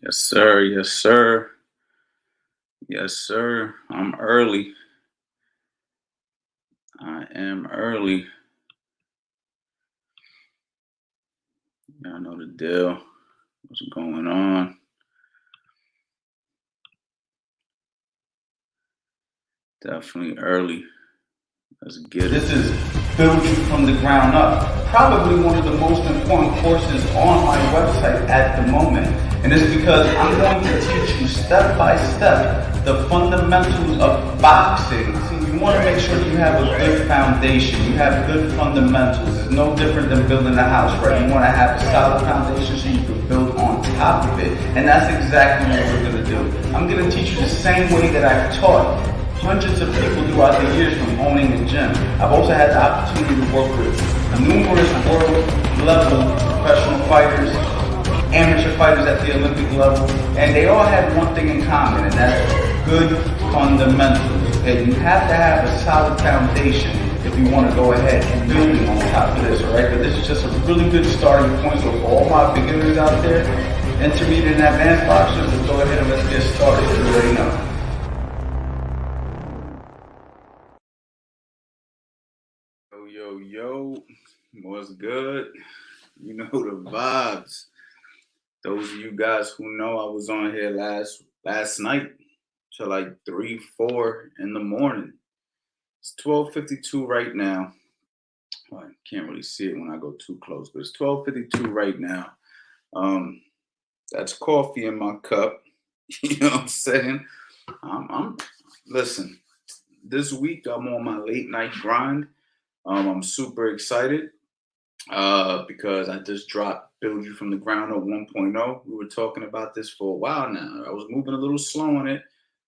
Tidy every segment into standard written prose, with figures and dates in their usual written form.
Yes, sir. Yes, sir. Yes, sir. I'm early. I am early. Y'all know the deal. What's going on? Definitely early. Let's get it. This is building from the ground up. Probably one of the most important courses on my website at the moment. And it's because I'm going to teach you step by step the fundamentals of boxing. See, you want to make sure you have a good foundation. You have good fundamentals. It's no different than building a house, right? You want to have a solid foundation so you can build on top of it. And that's exactly what we're going to do. I'm going to teach you the same way that I've taught hundreds of people throughout the years from owning a gym. I've also had the opportunity to work with numerous world level professional fighters, amateur fighters at the Olympic level, and they all had one thing in common, and that's good fundamentals. Okay, you have to have a solid foundation if you want to go ahead and building on top of this, all right? But this is just a really good starting point. So for all my beginners out there, intermediate and advanced boxers, let's go ahead and let's get started. You already know. Yo. What's good? You know the vibes. Those of you guys who know I was on here last night till like 3, 4 in the morning. It's 12:52 right now. Well, I can't really see it when I go too close, but it's 12:52 right now. That's coffee in my cup. You know what I'm saying? I'm listen. This week I'm on my late night grind. I'm super excited because I just dropped Build You from the Ground Up 1.0. We were talking about this for a while now. I was moving a little slow on it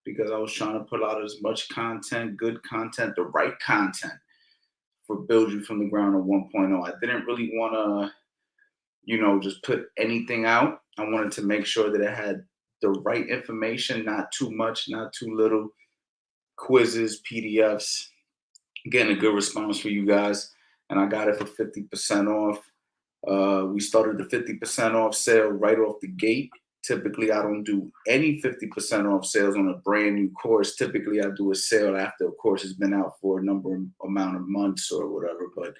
because I was trying to put out as much content, good content, the right content for Build You from the Ground Up 1.0. I didn't really want to, just put anything out. I wanted to make sure that it had the right information, not too much, not too little, quizzes, PDFs, getting a good response for you guys. And I got it for 50% off. We started the 50% off sale right off the gate. Typically, I don't do any 50% off sales on a brand new course. Typically, I do a sale after a course has been out for amount of months or whatever, but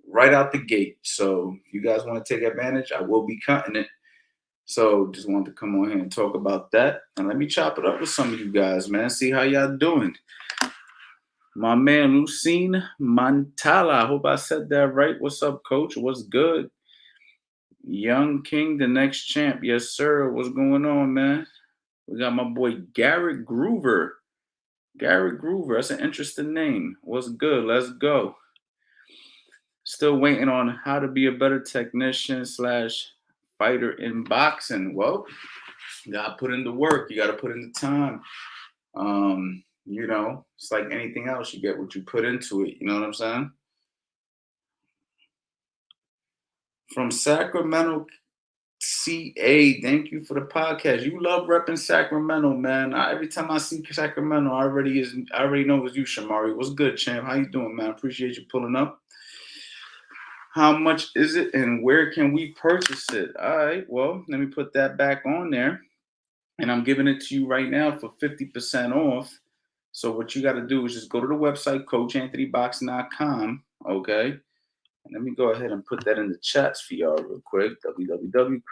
right out the gate. So if you guys want to take advantage, I will be cutting it. So just wanted to come on here and talk about that. And let me chop it up with some of you guys, man. See how y'all doing. My man Lucine Mantala. I hope I said that right. What's up, coach? What's good? Young King, the next champ. Yes, sir. What's going on, man? We got my boy Garrett Groover. Garrett Groover. That's an interesting name. What's good? Let's go. Still waiting on how to be a better technician / fighter in boxing. Well, you gotta put in the work. You gotta put in the time. It's like anything else. You get what you put into it. You know what I'm saying? From Sacramento, CA, thank you for the podcast. You love repping Sacramento, man. Every time I see Sacramento, I already know it's you, Shamari. What's good, champ? How you doing, man? Appreciate you pulling up. How much is it and where can we purchase it? All right, well, let me put that back on there. And I'm giving it to you right now for 50% off. So what you got to do is just go to the website, CoachAnthonyBoxing.com, okay? And let me go ahead and put that in the chats for y'all real quick. www.coach.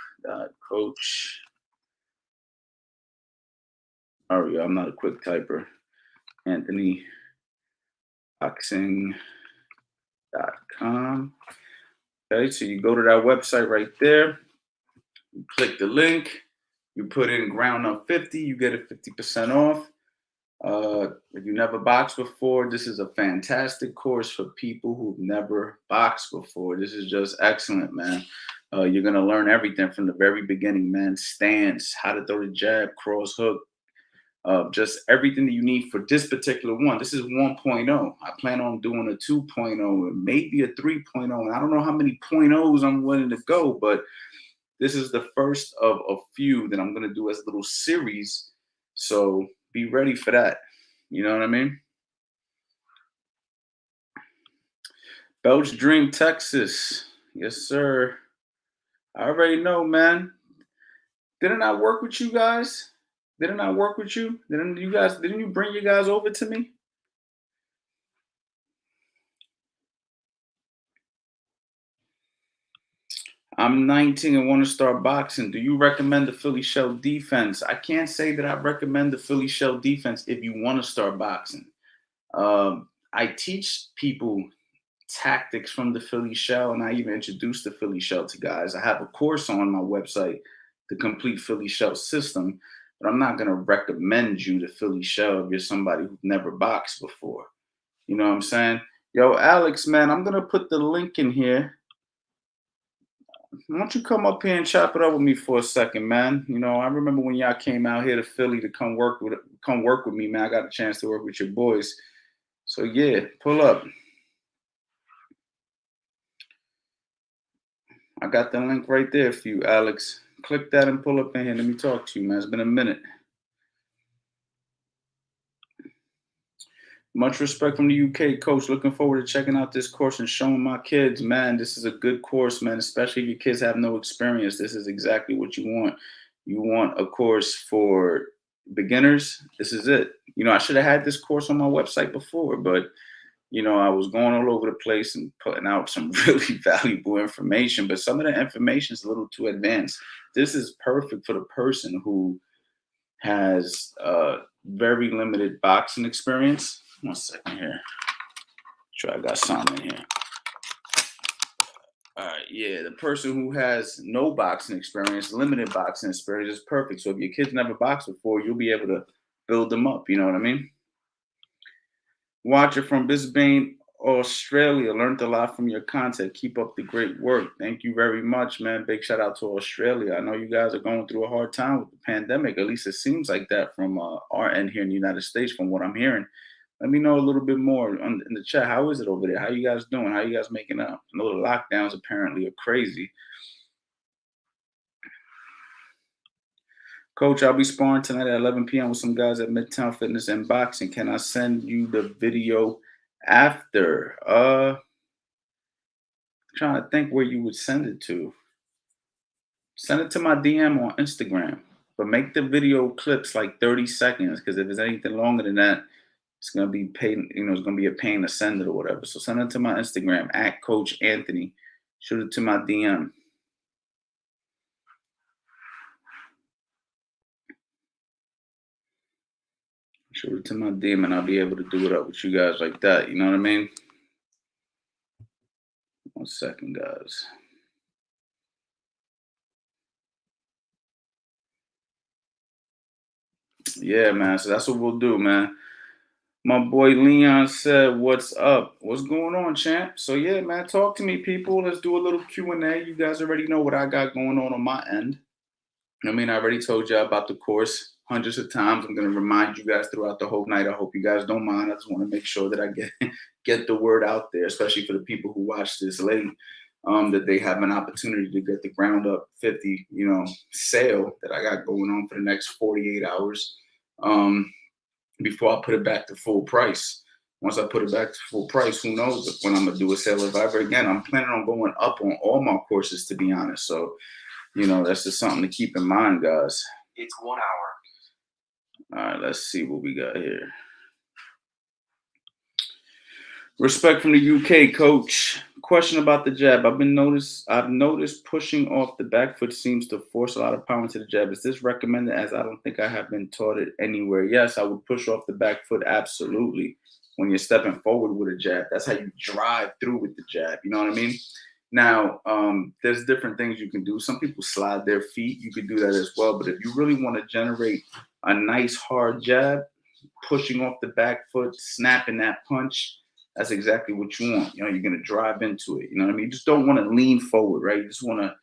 I'm not a quick typer. AnthonyBoxing.com. Okay, so you go to that website right there. You click the link. You put in Ground Up 50. You get it 50% off. If you never boxed before, this is a fantastic course for people who've never boxed before. This is just excellent, man. You're going to learn everything from the very beginning, man. Stance, how to throw the jab, cross hook, just everything that you need for this particular one. This is 1.0. I plan on doing a 2.0 and maybe a 3.0. And I don't know how many .0s I'm willing to go, but this is the first of a few that I'm going to do as a little series. So be ready for that. You know what I mean? Belch Dream, Texas. Yes, sir. I already know, man. Didn't I work with you guys? Didn't I work with you? Didn't you bring you guys over to me? I'm 19 and want to start boxing. Do you recommend the Philly shell defense? I can't say that I recommend the Philly shell defense if you want to start boxing. I teach people tactics from the Philly shell, and I even introduce the Philly shell to guys. I have a course on my website, the complete Philly shell system, but I'm not going to recommend you the Philly shell if you're somebody who's never boxed before. You know what I'm saying? Yo, Alex, man, I'm going to put the link in here. Why don't you come up here and chop it up with me for a second, man? You know, I remember when y'all came out here to Philly to come work with me, man. I got a chance to work with your boys. So yeah, pull up. I got the link right there for you, Alex. Click that and pull up in here. Let me talk to you, man. It's been a minute. Much respect from the UK, coach. Looking forward to checking out this course and showing my kids, man, this is a good course, man, especially if your kids have no experience. This is exactly what you want. You want a course for beginners. This is it. You know, I should have had this course on my website before, but you know, I was going all over the place and putting out some really valuable information, but some of the information is a little too advanced. This is perfect for the person who has very limited boxing experience. 1 second here. Sure, I got something in here. All right, yeah, the person who has no boxing experience, limited boxing experience is perfect. So if your kids never boxed before, you'll be able to build them up. You know what I mean? Watcher from Brisbane, Australia. Learned a lot from your content. Keep up the great work. Thank you very much, man. Big shout out to Australia. I know you guys are going through a hard time with the pandemic. At least it seems like that from our end here in the United States, from what I'm hearing. Let me know a little bit more in the chat. How is it over there? How you guys doing? How you guys making out? I know the lockdowns apparently are crazy. Coach, I'll be sparring tonight at 11 p.m. with some guys at Midtown Fitness and Boxing. Can I send you the video after? Trying to think where you would send it to. Send it to my DM on Instagram, but make the video clips like 30 seconds, because if it's anything longer than that, it's gonna be pain. You know, it's gonna be a pain to send it or whatever. So send it to my Instagram at Coach Anthony. Shoot it to my DM. Shoot it to my DM, and I'll be able to do it up with you guys like that. You know what I mean? 1 second, guys. Yeah, man. So that's what we'll do, man. My boy Leon said, "What's up? What's going on, champ?" So yeah, man, talk to me, people. Let's do a little Q&A. You guys already know what I got going on my end. I mean, I already told you about the course hundreds of times. I'm going to remind you guys throughout the whole night. I hope you guys don't mind. I just want to make sure that I get the word out there, especially for the people who watch this late, that they have an opportunity to get the ground up 50, sale that I got going on for the next 48 hours before I put it back to full price. Once I put it back to full price, who knows when I'm going to do a sale if ever again. I'm planning on going up on all my courses, to be honest. So, that's just something to keep in mind, guys. It's 1 hour. All right, let's see what we got here. Respect from the UK, coach. Question about the jab. I've noticed pushing off the back foot seems to force a lot of power into the jab. Is this recommended, as I don't think I have been taught it anywhere? Yes, I would push off the back foot, absolutely. When you're stepping forward with a jab, that's how you drive through with the jab. You know what I mean? Now, there's different things you can do. Some people slide their feet. You could do that as well. But if you really want to generate a nice hard jab, pushing off the back foot, snapping that punch, that's exactly what you want. You're going to drive into it. You know what I mean? You just don't want to lean forward, right? You just want to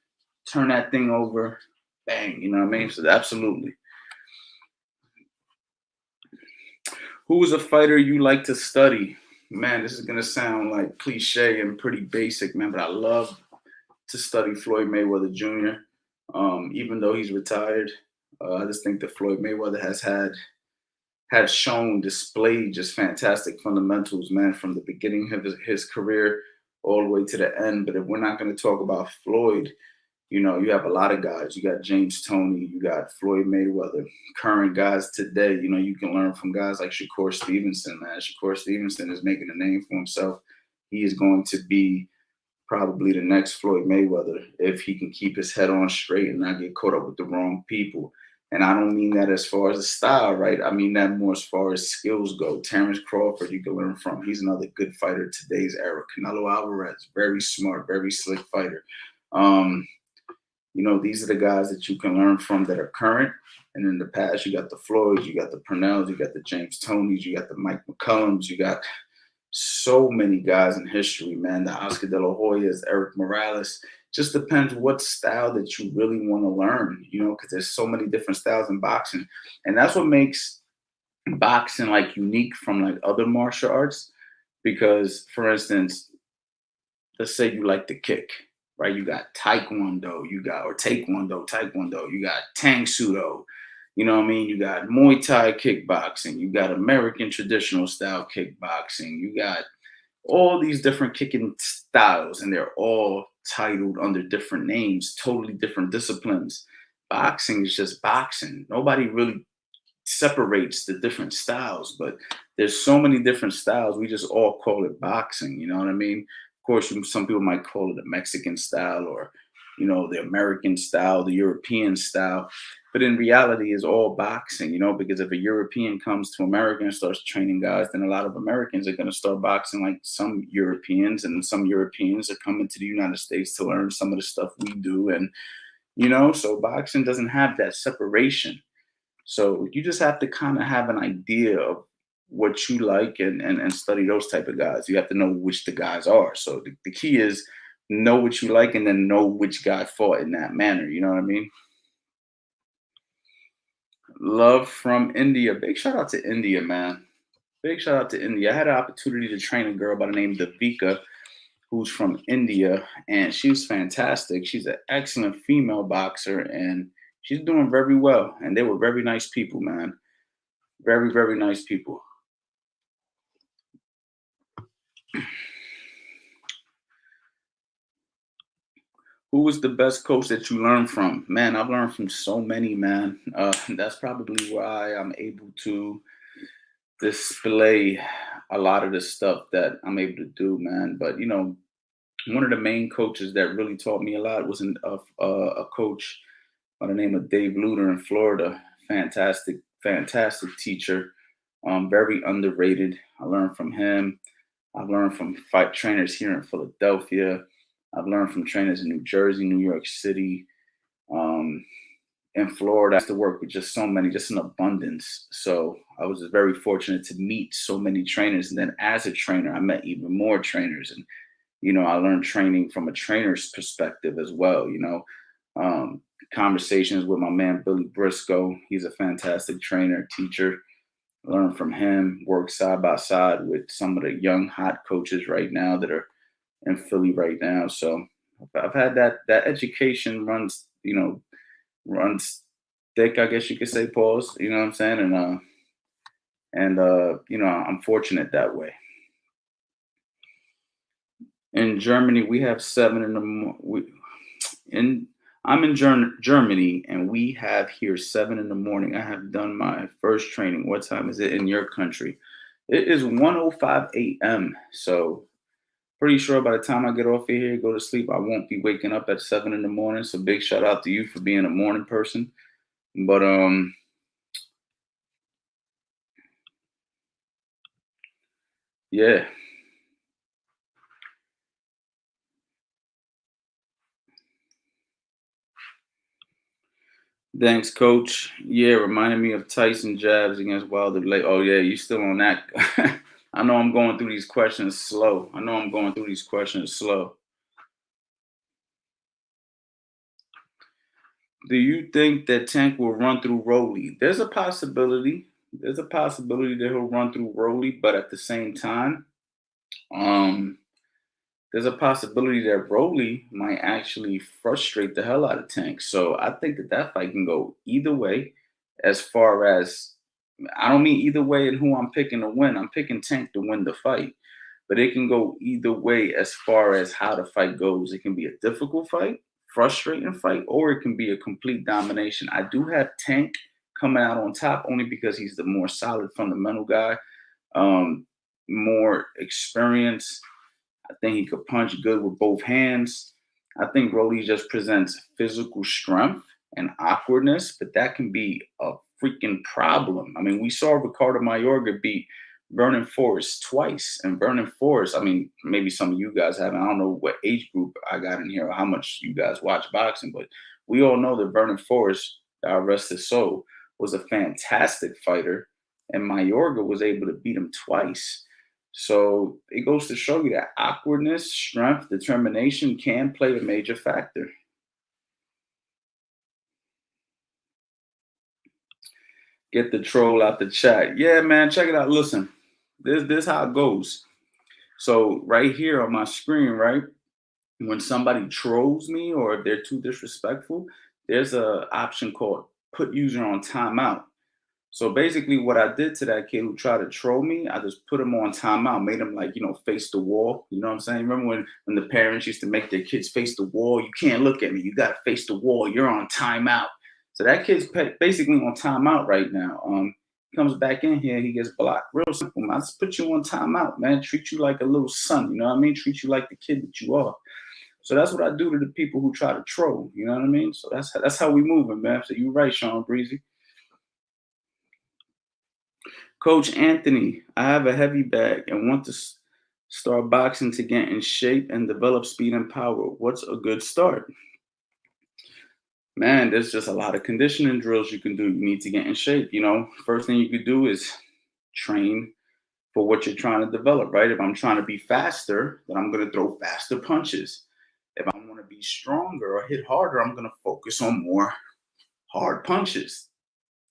turn that thing over, bang. You know what I mean? So absolutely. Who is a fighter you like to study? Man, this is going to sound like cliche and pretty basic, man, but I love to study Floyd Mayweather Jr. Even though he's retired, I just think that Floyd Mayweather has displayed just fantastic fundamentals, man, from the beginning of his career all the way to the end. But if we're not going to talk about Floyd, You know, you have a lot of guys. You got James Toney, you got Floyd Mayweather, current guys today. You know, you can learn from guys like Shakur Stevenson, man. Shakur Stevenson is making a name for himself. He is going to be probably the next Floyd Mayweather if he can keep his head on straight and not get caught up with the wrong people. And I don't mean that as far as the style, right? I mean that more as far as skills go. Terrence Crawford, you can learn from. He's another good fighter today's era. Canelo Alvarez, very smart, very slick fighter. Um, you know, these are the guys that you can learn from that are current. And in the past, you got the Floyds, you got the Purnells, you got the James Toneys, you got the Mike McCullums, you got so many guys in history, man. The Oscar De La Hoyas, Eric Morales. Just depends what style that you really want to learn, you know, because there's so many different styles in boxing. And that's what makes boxing like unique from like other martial arts. Because, for instance, let's say you like to kick, right? You got Taekwondo, you got or Taekwondo, you got Tang Sudo, you know what I mean? You got Muay Thai kickboxing, you got American traditional style kickboxing, you got all these different kicking styles, and they're all titled under different names, totally different disciplines. Boxing is just boxing. Nobody really separates the different styles, but there's so many different styles. We just all call it boxing. You know what I mean? Of course, some people might call it a Mexican style or, you know, the American style, the European style. But in reality, it's all boxing, you know, because if a European comes to America and starts training guys, then a lot of Americans are going to start boxing like some Europeans, and some Europeans are coming to the United States to learn some of the stuff we do. And, you know, so boxing doesn't have that separation. So you just have to kind of have an idea of what you like and study those type of guys. You have to know which the guys are. So the key is know what you like and then know which guy fought in that manner. You know what I mean? Love from India. Big shout out to India, man. Big shout out to India. I had an opportunity to train a girl by the name of Devika, who's from India, and she was fantastic. She's an excellent female boxer, and she's doing very well. And they were very nice people, man. Very, very nice people. Who was the best coach that you learned from? Man, I've learned from so many, man. That's probably why I'm able to display a lot of the stuff that I'm able to do, man. But you know, one of the main coaches that really taught me a lot was a coach by the name of Dave Luter in Florida. Fantastic, fantastic teacher. Very underrated. I learned from him. I've learned from fight trainers here in Philadelphia. I've learned from trainers in New Jersey, New York City, um, in Florida. I used to work with just so many, just an abundance. So I was just very fortunate to meet so many trainers. And then as a trainer, I met even more trainers. And, you know, I learned training from a trainer's perspective as well, you know. Conversations with my man, Billy Briscoe. He's a fantastic trainer, teacher. Learn from him, work side by side with some of the young hot coaches right now that are in Philly right now. So I've had that education runs, you know, runs thick, I guess you could say, pause, you know what I'm saying? And you know, I'm fortunate that way. In Germany, we have seven in the in I'm in Germany, and we have here 7 in the morning. I have done my first training. What time is it in your country? It is 1:05 a.m. So pretty sure by the time I get off of here, go to sleep, I won't be waking up at 7 in the morning. So big shout out to you for being a morning person. But yeah. Thanks, coach. Yeah, reminded me of Tyson jabs against Wilder. Like, oh yeah, you still on that? I know I'm going through these questions slow. I know I'm going through these questions slow. Do you think that Tank will run through Rolly? There's a possibility. There's a possibility that he'll run through Rolly, but at the same time, um, there's a possibility that Rolly might actually frustrate the hell out of Tank. So I think that fight can go either way. As far as I don't mean either way in who I'm picking to win. I'm picking Tank to win the fight, but it can go either way as far as how the fight goes. It can be a difficult fight frustrating fight, or it can be a complete domination. I do have Tank coming out on top only because he's the more solid fundamental guy, um, more experience. I think he could punch good with both hands. I think Rolly just presents physical strength and awkwardness, but that can be a freaking problem. I mean, we saw Ricardo Mayorga beat Vernon Forrest twice, and Vernon Forrest, I mean, maybe some of you guys haven't. I don't know what age group I got in here or how much you guys watch boxing, but we all know that Vernon Forrest, God rest his soul, was a fantastic fighter, and Mayorga was able to beat him twice. So it goes to show you that awkwardness, strength, determination can play a major factor. Get the troll out the chat. Yeah, man, check it out. Listen, this how it goes. So right here on my screen, right, when somebody trolls me or if they're too disrespectful, there's a option called put user on timeout. So basically, what I did to that kid who tried to troll me, I just put him on timeout, made him like, face the wall. You know what I'm saying? Remember when the parents used to make their kids face the wall? You can't look at me. You got to face the wall. You're on timeout. So that kid's basically on timeout right now. Comes back in here, he gets blocked. Real simple, man. I just put you on timeout, man. Treat you like a little son. You know what I mean? Treat you like the kid that you are. So that's what I do to the people who try to troll. You know what I mean? So that's how we moving, man. So you're right, Sean Breezy. Coach Anthony, I have a heavy bag and want to start boxing to get in shape and develop speed and power. What's a good start? Man, there's just a lot of conditioning drills you can do. You need to get in shape. First thing you could do is train for what you're trying to develop, right? If I'm trying to be faster, then I'm going to throw faster punches. If I want to be stronger or hit harder, I'm going to focus on more hard punches.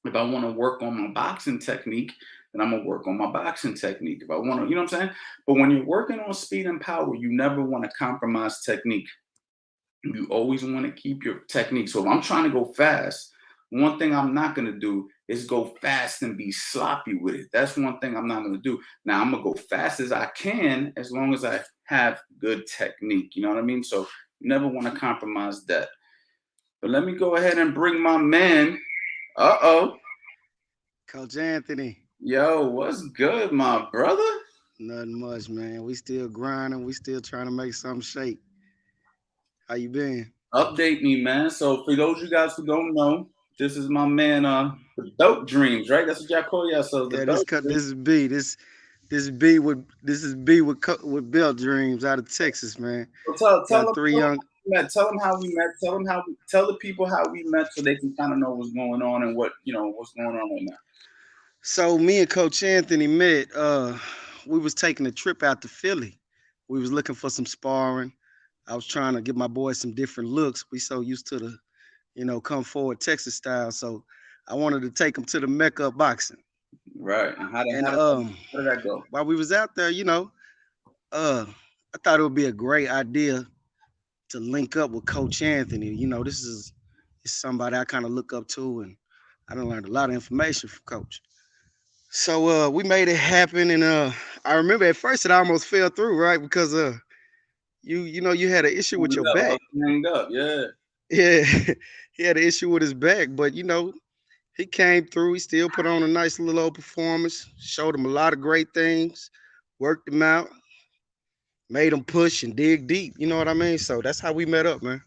If I want to work on my boxing technique, then I'm gonna work on my boxing technique. If I want to, you know what I'm saying? But when you're working on speed and power, you never want to compromise technique. You always want to keep your technique. So if I'm trying to go fast, one thing I'm not gonna do is go fast and be sloppy with it. That's one thing I'm not gonna do. Now I'm gonna go fast as I can as long as I have good technique. You know what I mean? So you never want to compromise that. But let me go ahead and bring my man. Coach Anthony. Yo, what's good, my brother? Nothing much, man. We still grinding. We still trying to make something shake. How you been? Update me, man. So for those of you guys who don't know, this is my man, the Dope Dreams, right? That's what y'all call yourselves. The Yeah, Dope this is B. This is B with Belt Dreams out of Texas, man. So Got three young. tell them how we met. Tell the people how we met so they can kind of know what's going on and what's going on right now. So me and Coach Anthony met. We was taking a trip out to Philly. We was looking for some sparring. I was trying to give my boys some different looks. We so used to the, come forward Texas style. So I wanted to take them to the Mecca of boxing. Right. And how did that go? While we was out there, I thought it would be a great idea to link up with Coach Anthony. This is somebody I kind of look up to, and I done learned a lot of information from Coach. So we made it happen, and I remember at first it almost fell through, right? Because you had an issue with your back. Hanged up, yeah. Yeah, he had an issue with his back, but he came through. He still put on a nice little old performance, showed him a lot of great things, worked him out, made him push and dig deep. You know what I mean? So that's how we met up, man.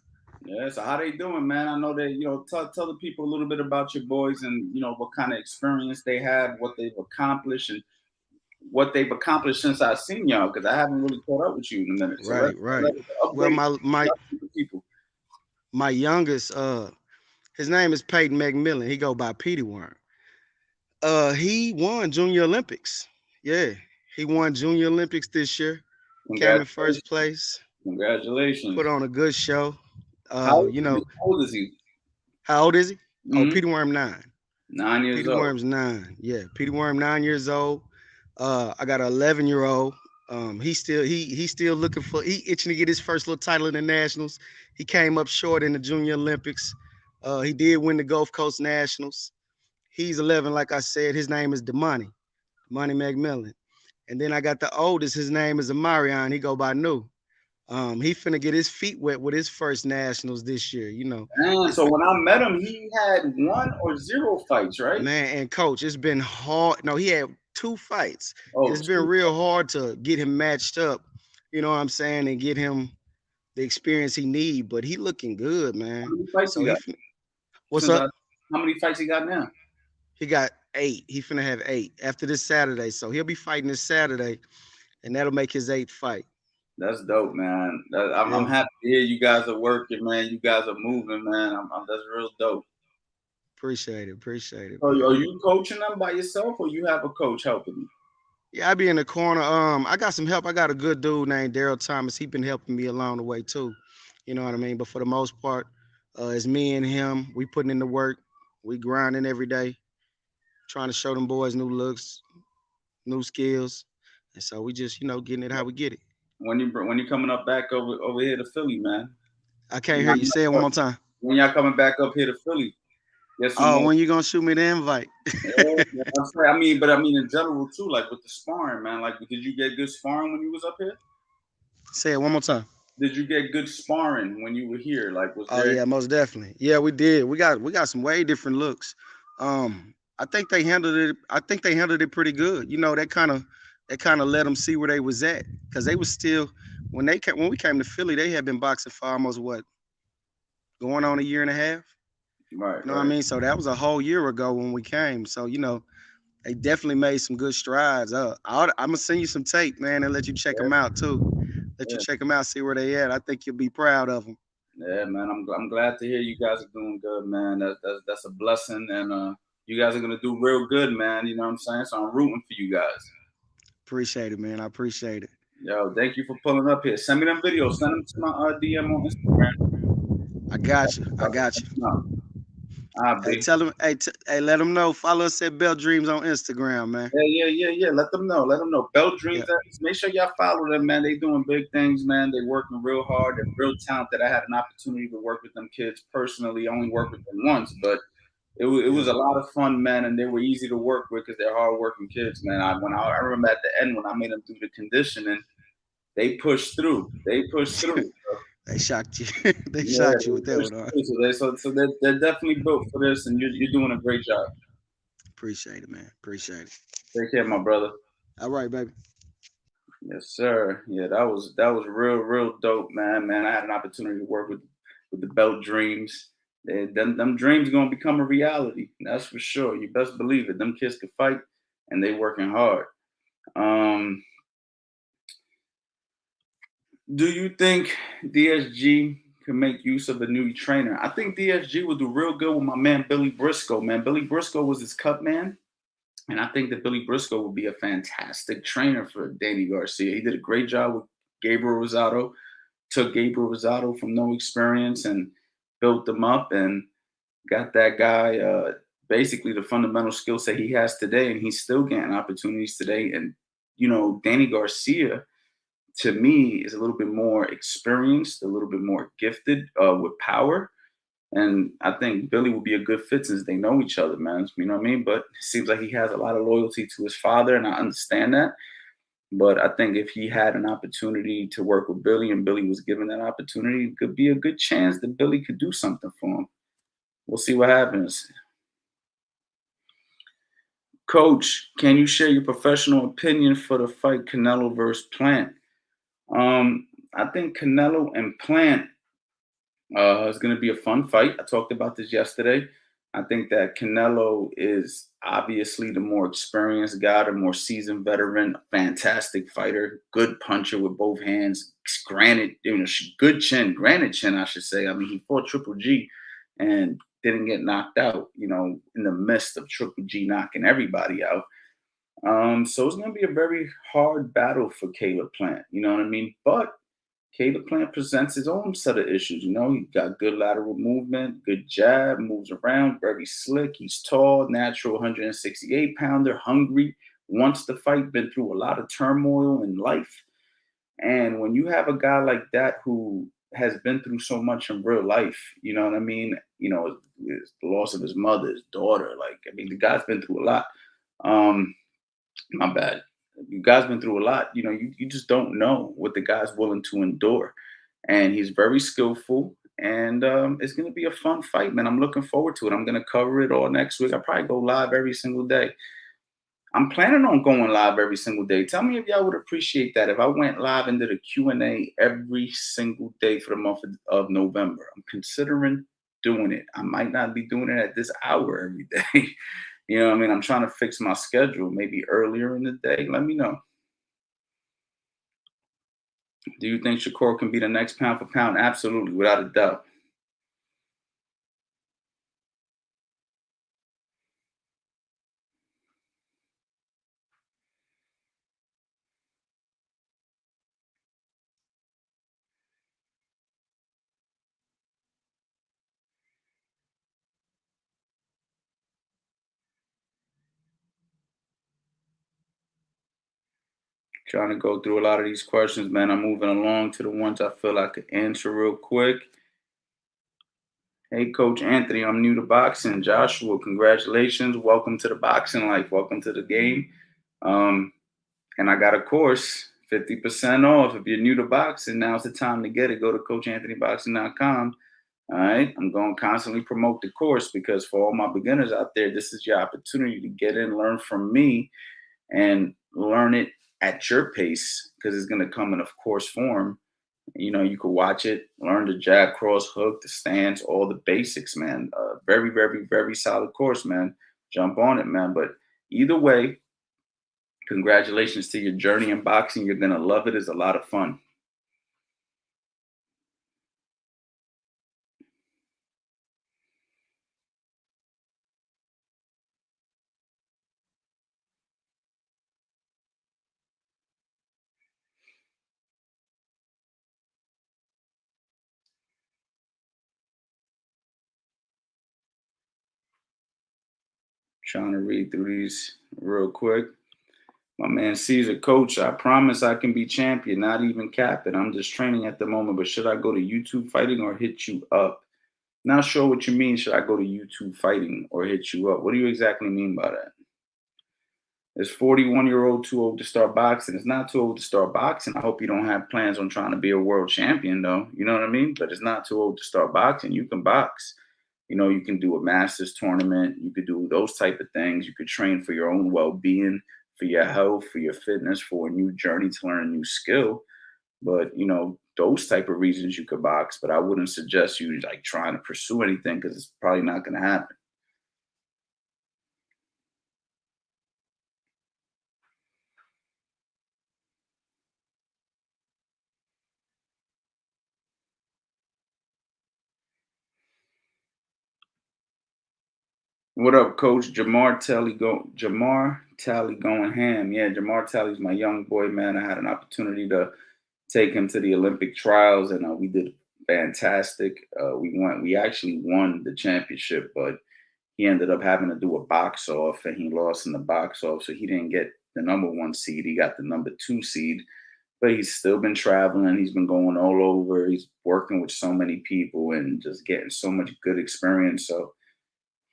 Yeah, so how they doing, man? I know that, tell the people a little bit about your boys and, what kind of experience they have, what they've accomplished, and what they've accomplished since I've seen y'all, because I haven't really caught up with you in a minute. So right. Well, my youngest, his name is Peyton McMillan. He go by Petey Worm. He won Junior Olympics. Yeah, he won Junior Olympics this year. Came in first place. Congratulations. Put on a good show. How old is he? How old is he? Mm-hmm. Oh, Petey Worm 9. 9 years Petey old. Worm's 9. Yeah, Petey Worm 9 years old. I got an 11-year-old. He's still looking for. He itching to get his first little title in the nationals. He came up short in the Junior Olympics. He did win the Gulf Coast Nationals. He's 11, like I said. His name is Damani McMillan. And then I got the oldest. His name is Amarion. He go by New. He finna get his feet wet with his first nationals this year. You know, Man, it's so when I met him, he had 1 or 0 fights, right? man and coach. It's been hard. No, he had 2 fights, and Oh, it's been real hard to get him matched up. You know what I'm saying, and get him the experience he need. But he looking good, how man. many fights So he got? what's Since up? I, how many fights he got now? He got 8. He finna have 8 after this Saturday. So he'll be fighting this Saturday, and that'll make his 8th fight. That's dope, man. I'm Yeah, happy to hear you guys are working, man. You guys are moving, man. That's real dope. appreciate it, So, man. are you coaching them by yourself, or you have a coach helping you? Yeah, I be in the corner. I got some help. I got a good dude named Daryl Thomas. He been helping me along the way too. You know what I mean? But for the most part, it's me and him. We putting in the work. We grinding every day, trying to show them boys new looks, new skills. And so we just, getting it how we get it. When you coming up back over here to Philly, man? I can't hear you. Say it one more time. When y'all coming back up here to Philly, get some Oh, more. when you gonna shoot me the invite? Yeah, I'm sorry. I mean in general too, like with the sparring, man. Like, did you get good sparring when you was up here? Say it one more time. Did you get good sparring when you were here? Like, was Oh there? yeah, most definitely. Yeah, we did. We got some way different looks. I think they handled it. I think they handled it pretty good. You know, that kind of let them see where they was at because they was still when we came to Philly, they had been boxing for almost what going on a year and a half. Right, You know what I right. mean? So that was a whole year ago when we came. So they definitely made some good strides. I'm gonna send you some tape, man, and let you check them out too. Let you Yeah, check them out, see where they at. I think you'll be proud of them. yeah, man. I'm glad to hear you guys are doing good, man. That's a blessing, and you guys are gonna do real good, man. You know what I'm saying? So I'm rooting for you guys. Appreciate it, man. I appreciate it. Yo, thank you for pulling up here. Send me them videos. Send them to my DM on Instagram. I got you. I got you. Ah, Hey, B. tell them. Hey, let them know. Follow us at Bell Dreams on Instagram, man. Yeah. Let them know. Let them know. Belt Yeah, Dreams. Make sure y'all follow them, man. They doing big things, man. They working real hard. They're real talented. I had an opportunity to work with them kids personally. I only worked with them once, but it was yeah. a lot of fun, man. And they were easy to work with because they're hardworking kids, man. I remember at the end when I made them do the conditioning, they pushed through. They pushed through. They shocked you. They Yeah, shocked you they with that pushed one, huh? through. So they're definitely built for this, and you're doing a great job. Appreciate it, man. Appreciate it. Take care, my brother. All right, baby. Yes, sir. Yeah, that was real dope, man. Man, I had an opportunity to work with the Belt Dreams. Them dreams gonna become a reality. That's for sure. You best believe it. Them kids can fight, and they working hard. Um, do you think DSG can make use of a new trainer? I think DSG would do real good with my man Billy Briscoe. Man, Billy Briscoe was his cut man. And I think that Billy Briscoe would be a fantastic trainer for Danny Garcia. He did a great job with Gabriel Rosado, took Gabriel Rosado from no experience and built them up and got that guy basically the fundamental skill set he has today. And he's still getting opportunities today. And, Danny Garcia, to me, is a little bit more experienced, a little bit more gifted with power. And I think Billy would be a good fit since they know each other, man. You know what I mean? But it seems like he has a lot of loyalty to his father, and I understand that. But I think if he had an opportunity to work with Billy and Billy was given that opportunity, it could be a good chance that Billy could do something for him. We'll see what happens. Coach, can you share your professional opinion for the fight Canelo versus Plant? I think Canelo and Plant it's going to be a fun fight. I talked about this yesterday. I think that Canelo is obviously the more experienced guy, the more seasoned veteran, fantastic fighter, good puncher with both hands. Granted, good chin, granted chin, I should say. I mean, he fought Triple G and didn't get knocked out, in the midst of Triple G knocking everybody out. So it's going to be a very hard battle for Caleb Plant. You know what I mean? But Caleb Plant presents his own set of issues. He got good lateral movement, good jab, moves around, very slick. He's tall, natural 168 pounder, hungry, wants to fight, been through a lot of turmoil in life. And when you have a guy like that who has been through so much in real life, you know what I mean? The loss of his mother, his daughter. The guy's been through a lot. My bad. You guys been through a lot. You just don't know what the guy's willing to endure. And he's very skillful. And it's going to be a fun fight, man. I'm looking forward to it. I'm going to cover it all next week. I'll probably go live every single day. I'm planning on going live every single day. Tell me if y'all would appreciate that. If I went live and did a Q&A every single day for the month of November. I'm considering doing it. I might not be doing it at this hour every day. You know what I mean? I'm trying to fix my schedule, maybe earlier in the day. Let me know. Do you think Shakur can be the next pound for pound? Absolutely, without a doubt. Trying to go through a lot of these questions, man. I'm moving along to the ones I feel I could answer real quick. Hey, Coach Anthony, I'm new to boxing. Joshua, congratulations. Welcome to the boxing life. Welcome to the game. And I got a course, 50% off. If you're new to boxing, now's the time to get it. Go to CoachAnthonyBoxing.com. All right. I'm going to constantly promote the course because for all my beginners out there, this is your opportunity to get in, learn from me, and learn it at your pace because it's going to come in a course form. You could watch it, learn the jab, cross, hook, the stance, all the basics, man. Very, very, very solid course, man. Jump on it, man. But either way, congratulations to your journey in boxing. You're going to love it. It's a lot of fun. Trying to read through these real quick. My man Caesar, coach, I promise I can be champion, not even capping. I'm just training at the moment, but should I go to YouTube fighting or hit you up? Not sure what you mean. Should I go to YouTube fighting or hit you up? What do you exactly mean by that? Is 41-year-old too old to start boxing? It's not too old to start boxing. I hope you don't have plans on trying to be a world champion, though. You know what I mean? But it's not too old to start boxing. You can box. You can do a masters tournament. You could do those type of things. You could train for your own well-being, for your health, for your fitness, for a new journey to learn a new skill. But, those type of reasons you could box. But I wouldn't suggest you like trying to pursue anything because it's probably not going to happen. What up, Coach? Jamar Talley going ham. Yeah, Jamar Talley's my young boy, man. I had an opportunity to take him to the Olympic trials, and we did fantastic. We actually won the championship, but he ended up having to do a box off, and he lost in the box off, so he didn't get the number 1 seed. He got the number 2 seed, but he's still been traveling. He's been going all over. He's working with so many people and just getting so much good experience. So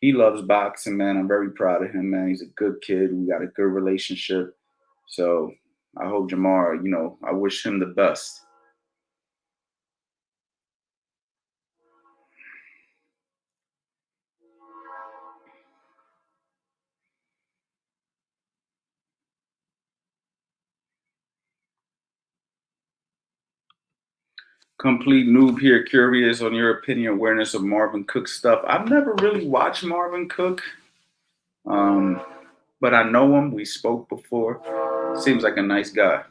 he loves boxing, man. I'm very proud of him, man. He's a good kid. We got a good relationship. So I hope Jamar, I wish him the best. Complete noob here, curious on your opinion, awareness of Marvin Cook stuff. I've never really watched Marvin Cook, but I know him. We spoke before. Seems like a nice guy.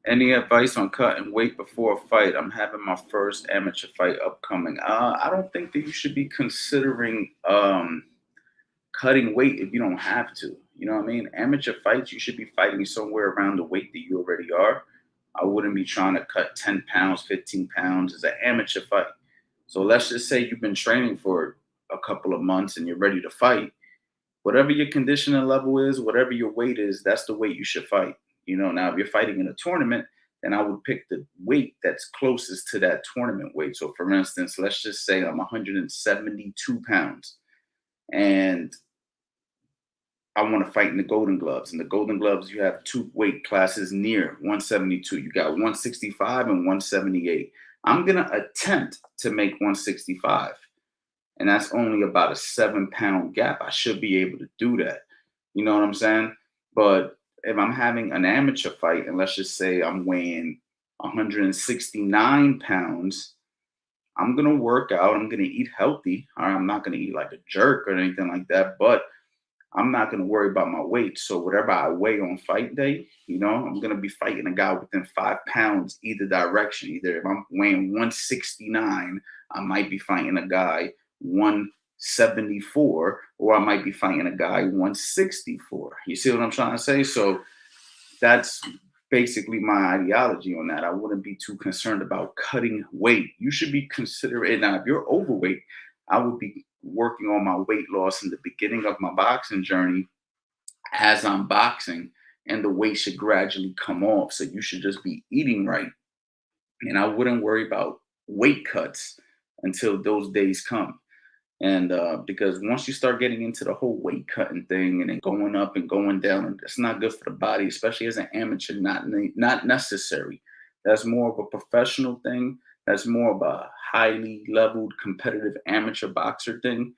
Any advice on cutting weight before a fight? I'm having my first amateur fight upcoming. I don't think that you should be considering cutting weight if you don't have to. You know what I mean? Amateur fights, you should be fighting somewhere around the weight that you already are. I wouldn't be trying to cut 10 pounds, 15 pounds. It's an amateur fight. So let's just say you've been training for a couple of months and you're ready to fight. Whatever your conditioning level is, whatever your weight is, that's the weight you should fight. Now if you're fighting in a tournament, then I would pick the weight that's closest to that tournament weight. So for instance, let's just say I'm 172 pounds. and I want to fight in the Golden Gloves. In the Golden Gloves, you have two weight classes near 172. You got 165 and 178. I'm going to attempt to make 165. And that's only about a 7-pound gap. I should be able to do that. You know what I'm saying? But if I'm having an amateur fight, and let's just say I'm weighing 169 pounds, I'm going to work out. I'm going to eat healthy. I'm not going to eat like a jerk or anything like that. But I'm not going to worry about my weight. So whatever I weigh on fight day, I'm going to be fighting a guy within 5 pounds either direction. Either if I'm weighing 169, I might be fighting a guy 174, or I might be fighting a guy 164. You see what I'm trying to say? So that's basically my ideology on that. I wouldn't be too concerned about cutting weight. You should be considering, now if you're overweight, I would be working on my weight loss in the beginning of my boxing journey as I'm boxing, and the weight should gradually come off. So you should just be eating right. And I wouldn't worry about weight cuts until those days come. And because once you start getting into the whole weight cutting thing and then going up and going down, it's not good for the body, especially as an amateur. Not necessary. That's more of a professional thing. That's more of a highly leveled competitive amateur boxer thing.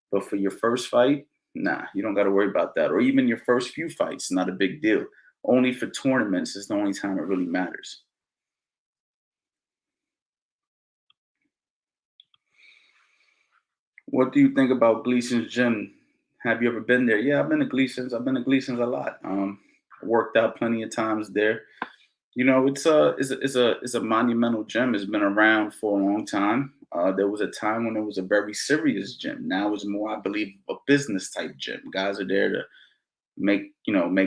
But for your first fight, nah, you don't got to worry about that. Or even your first few fights, not a big deal. Only for tournaments is the only time it really matters. What do you think about Gleason's gym? Have you ever been there? Yeah, I've been to Gleason's. I've been to Gleason's a lot. Worked out plenty of times there. It's a monumental gym. It's been around for a long time. There was a time when it was a very serious gym. Now it's more, I believe, a business type gym. Guys are there to make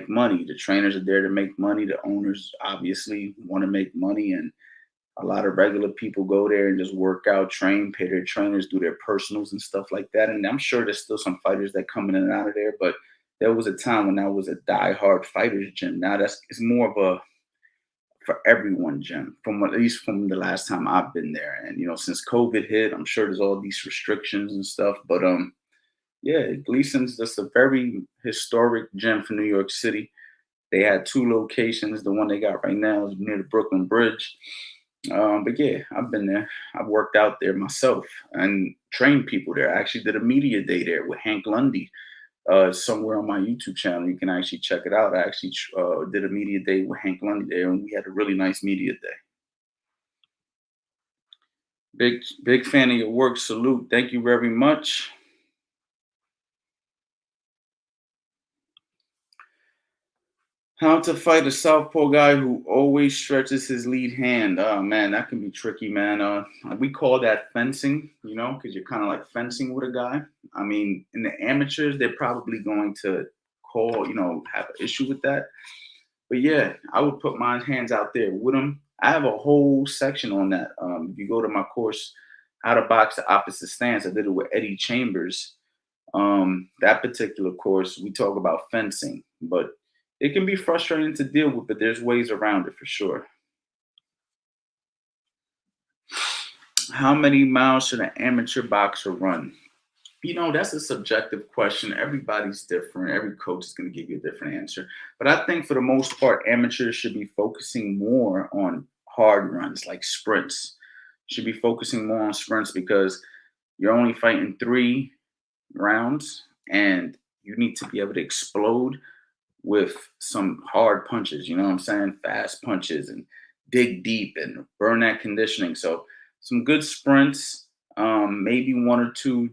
money. The trainers are there to make money. The owners obviously want to make money, and a lot of regular people go there and just work out, train, pay their trainers, do their personals and stuff like that. And I'm sure there's still some fighters that come in and out of there, but there was a time when that was a die-hard fighters gym. Now it's more of a for everyone gym, from at least from the last time I've been there. And since COVID hit, I'm sure there's all these restrictions and stuff. But yeah, Gleason's just a very historic gym for New York City. They had 2 locations. The one they got right now is near the Brooklyn Bridge. But yeah, I've been there. I've worked out there myself and trained people there. I actually did a media day there with Hank Lundy. Somewhere on my YouTube channel, you can actually check it out. I actually did a media day with Hank Lundy there, and we had a really nice media day. Big fan of your work. Salute. Thank you very much. How to fight a southpaw guy who always stretches his lead hand. Oh man, that can be tricky, man. We call that fencing, because you're kind of like fencing with a guy. I mean, in the amateurs, they're probably going to have an issue with that. But yeah, I would put my hands out there with him. I have a whole section on that. If you go to my course, How to Box the Opposite Stance, I did it with Eddie Chambers. That particular course, we talk about fencing, but it can be frustrating to deal with, but there's ways around it for sure. How many miles should an amateur boxer run? That's a subjective question. Everybody's different. Every coach is going to give you a different answer. But I think for the most part, amateurs should be focusing more on hard runs, like sprints. Should be focusing more on sprints because you're only fighting 3 rounds and you need to be able to explode with some hard punches, you know what I'm saying? Fast punches and dig deep and burn that conditioning. So some good sprints, maybe 1 or 2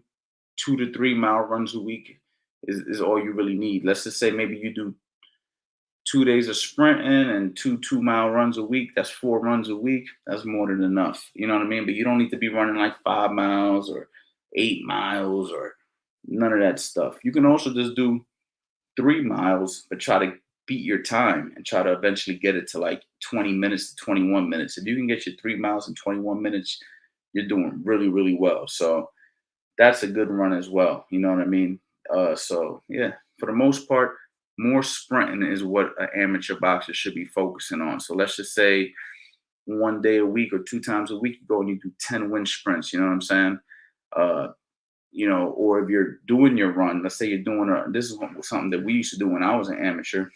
to 3 mile runs a week is all you really need. Let's just say maybe you do 2 days of sprinting and 2 2-mile runs a week. That's 4 runs a week. That's more than enough. You know what I mean? But you don't need to be running like 5 miles or 8 miles or none of that stuff. You can also just do 3 miles, but try to beat your time and try to eventually get it to like 20 minutes to 21 minutes. If you can get your 3 miles in 21 minutes, you're doing really, really well. So that's a good run as well. You know what I mean? So yeah, for the most part, more sprinting is what an amateur boxer should be focusing on. So let's just say 1 day a week or 2 times a week, you go and you do 10 wind sprints. You know what I'm saying? or if you're doing your run, let's say you're doing this is something that we used to do when I was an amateur.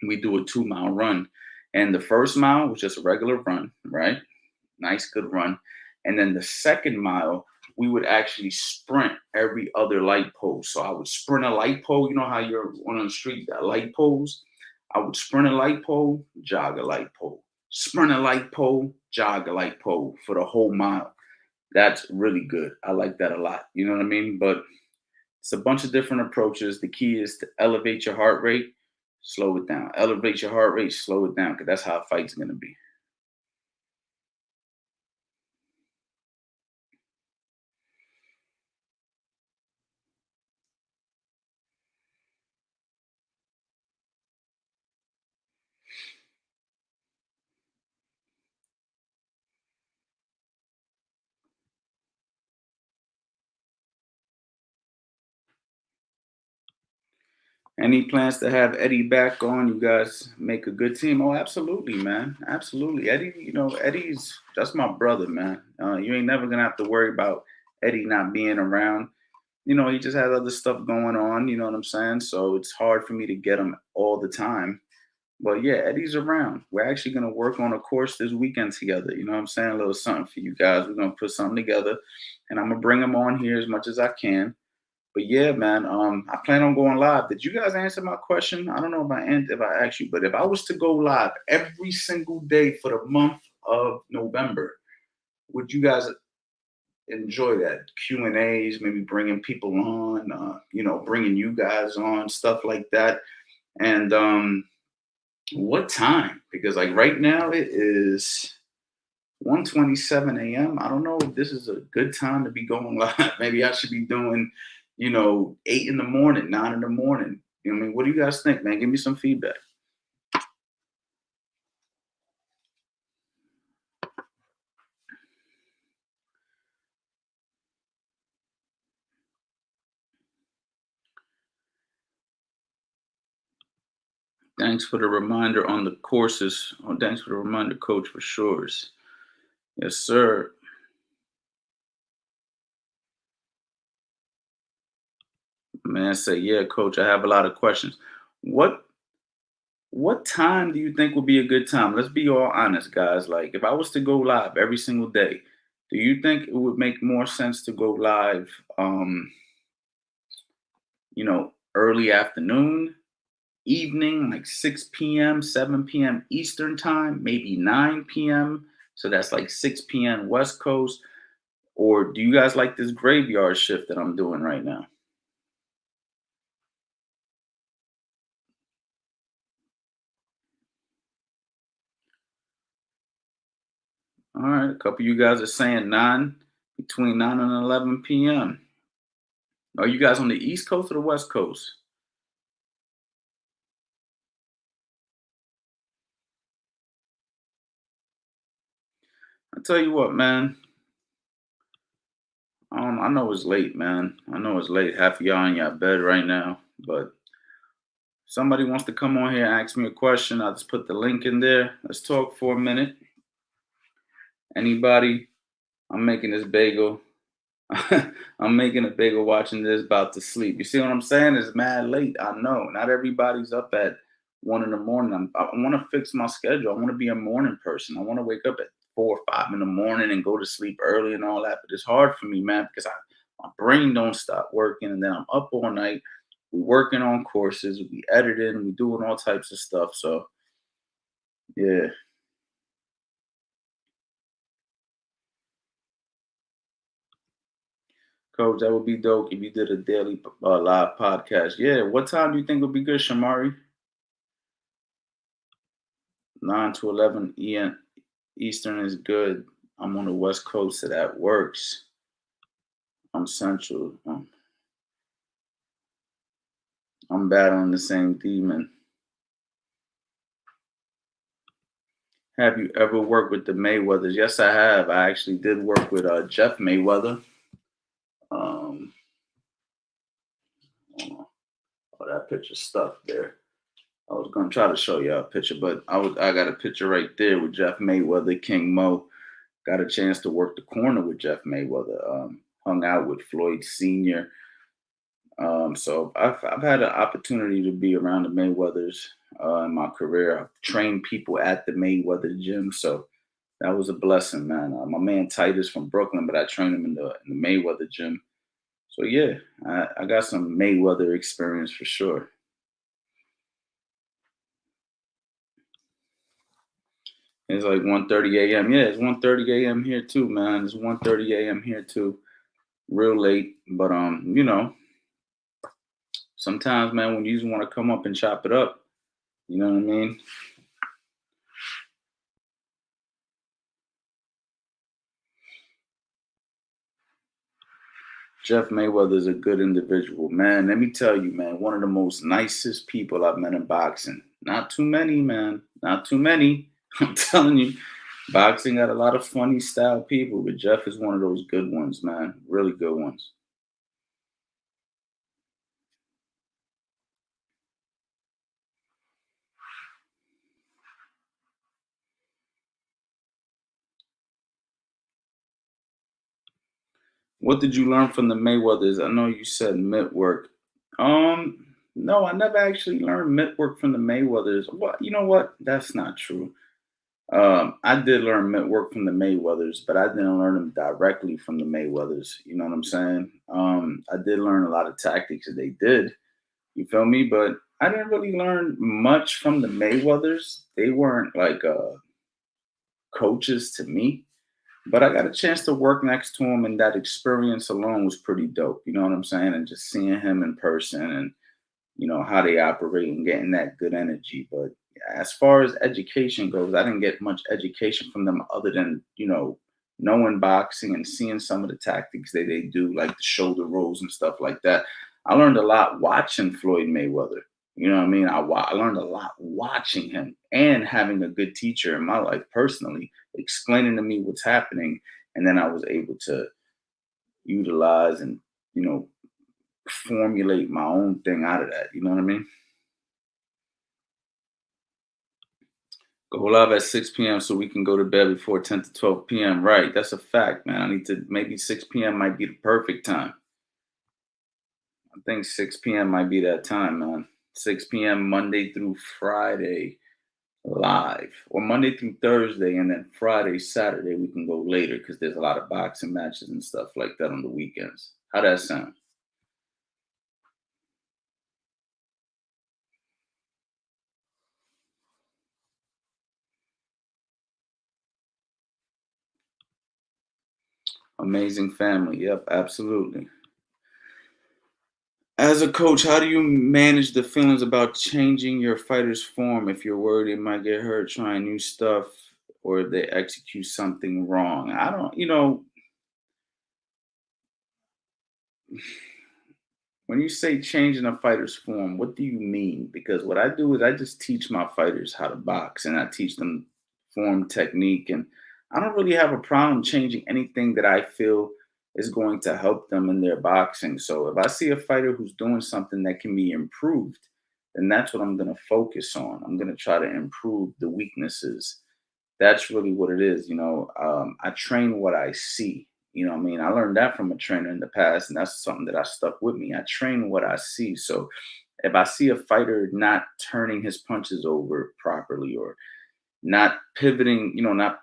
We do a 2-mile run. And the first mile was just a regular run, right? Nice, good run. And then the second mile, we would actually sprint every other light pole. So I would sprint a light pole. You know how you're on the street, got light poles? I would sprint a light pole, jog a light pole. Sprint a light pole, jog a light pole for the whole mile. That's really good. I like that a lot. You know what I mean? But it's a bunch of different approaches. The key is to elevate your heart rate, slow it down. Elevate your heart rate, slow it down, because that's how a fight's going to be. Any plans to have Eddie back on? You guys make a good team. Oh, absolutely, man. Absolutely. Eddie, Eddie's that's my brother, man. You ain't never gonna have to worry about Eddie not being around. He just has other stuff going on, you know what I'm saying? So it's hard for me to get him all the time. But yeah, Eddie's around. We're actually gonna work on a course this weekend together. You know what I'm saying? A little something for you guys. We're gonna put something together and I'm gonna bring him on here as much as I can. But yeah, man, I plan on going live. Did you guys answer my question? I don't know if I asked you, but if I was to go live every single day for the month of November, would you guys enjoy that? Q&As, maybe bringing people on, bringing you guys on, stuff like that. And what time? Because like right now it is 1:27 a.m. I don't know if this is a good time to be going live. Maybe I should be doing 8 in the morning, 9 in the morning. You know what I mean? What do you guys think, man? Give me some feedback. Thanks for the reminder on the courses. Oh, thanks for the reminder, Coach, for sure. Yes, sir. Man, say, yeah, Coach, I have a lot of questions. What what time do you think would be a good time? Let's be all honest, guys. Like, if I was to go live every single day, do you think it would make more sense to go live, early afternoon, evening, like 6 p.m., 7 p.m. Eastern time, maybe 9 p.m.? So that's like 6 p.m. West Coast. Or do you guys like this graveyard shift that I'm doing right now? All right, a couple of you guys are saying between 9 and 11 p.m. Are you guys on the East Coast or the West Coast? I tell you what, man. I know it's late, man. I know it's late. Half of y'all in your bed right now, but somebody wants to come on here and ask me a question, I'll just put the link in there. Let's talk for a minute. Anybody? I'm making this bagel. I'm making a bagel watching this, about to sleep. You see what I'm saying? It's mad late. I know. Not everybody's up at 1 in the morning. I want to fix my schedule. I want to be a morning person. I want to wake up at 4 or 5 in the morning and go to sleep early and all that. But it's hard for me, man, because my brain don't stop working, and then I'm up all night. We working on courses, we editing, we doing all types of stuff. So yeah. Coach, that would be dope if you did a daily live podcast. Yeah, what time do you think would be good, Shamari? 9 to 11 EM Eastern is good. I'm on the West Coast, so that works. I'm Central. I'm battling the same demon. Have you ever worked with the Mayweathers? Yes, I have. I actually did work with Jeff Mayweather. Oh, that picture stuck there. I was gonna try to show you a picture, but I got a picture right there with Jeff Mayweather, King Mo. Got a chance to work the corner with Jeff Mayweather. hung out with Floyd Sr. So I've had an opportunity to be around the Mayweathers in my career. I've trained people at the Mayweather gym, so that was a blessing, man. My man Titus from Brooklyn, but I trained him in the Mayweather gym. So yeah, I got some Mayweather experience for sure. It's like 1:30 a.m. Yeah, it's 1:30 a.m. here too, man. It's 1:30 a.m. here too. Real late, but sometimes, man, when you just want to come up and chop it up, you know what I mean? Jeff Mayweather is a good individual, man. Let me tell you, man, one of the most nicest people I've met in boxing. Not too many, man. Not too many. I'm telling you, boxing got a lot of funny style people, but Jeff is one of those good ones, man. Really good ones. What did you learn from the Mayweathers? I know you said mitt work. No, I never actually learned mitt work from the Mayweathers. What? You know what? That's not true. I did learn mitt work from the Mayweathers, but I didn't learn them directly from the Mayweathers. You know what I'm saying? I did learn a lot of tactics that they did. You feel me? But I didn't really learn much from the Mayweathers. They weren't like coaches to me. But I got a chance to work next to him, and that experience alone was pretty dope. You know what I'm saying? And just seeing him in person and how they operate and getting that good energy. But as far as education goes, I didn't get much education from them other than knowing boxing and seeing some of the tactics that they do, like the shoulder rolls and stuff like that. I learned a lot watching Floyd Mayweather. You know what I mean? I learned a lot watching him and having a good teacher in my life personally, explaining to me what's happening, and then I was able to utilize and you know formulate my own thing out of that. You know what I mean? Go live at 6 p.m. so we can go to bed before 10 to 12 p.m. Right. That's a fact, man. I need to, maybe 6 p.m. might be the perfect time. I think 6 p.m. might be that time, man. 6 p.m. Monday through Friday live, or Monday through Thursday, and then Friday, Saturday, we can go later because there's a lot of boxing matches and stuff like that on the weekends. How that sound? Amazing family. Yep, absolutely. As a coach, how do you manage the feelings about changing your fighter's form if you're worried they might get hurt trying new stuff or if they execute something wrong? I don't, when you say changing a fighter's form, what do you mean? Because what I do is I just teach my fighters how to box and I teach them form technique. And I don't really have a problem changing anything that I feel is going to help them in their boxing. So if I see a fighter who's doing something that can be improved, then that's what I'm going to focus on. I'm going to try to improve the weaknesses. That's really what it is. I train what I see. You know what I mean? I learned that from a trainer in the past, and that's something that I stuck with me. I train what I see. So if I see a fighter not turning his punches over properly or not pivoting, not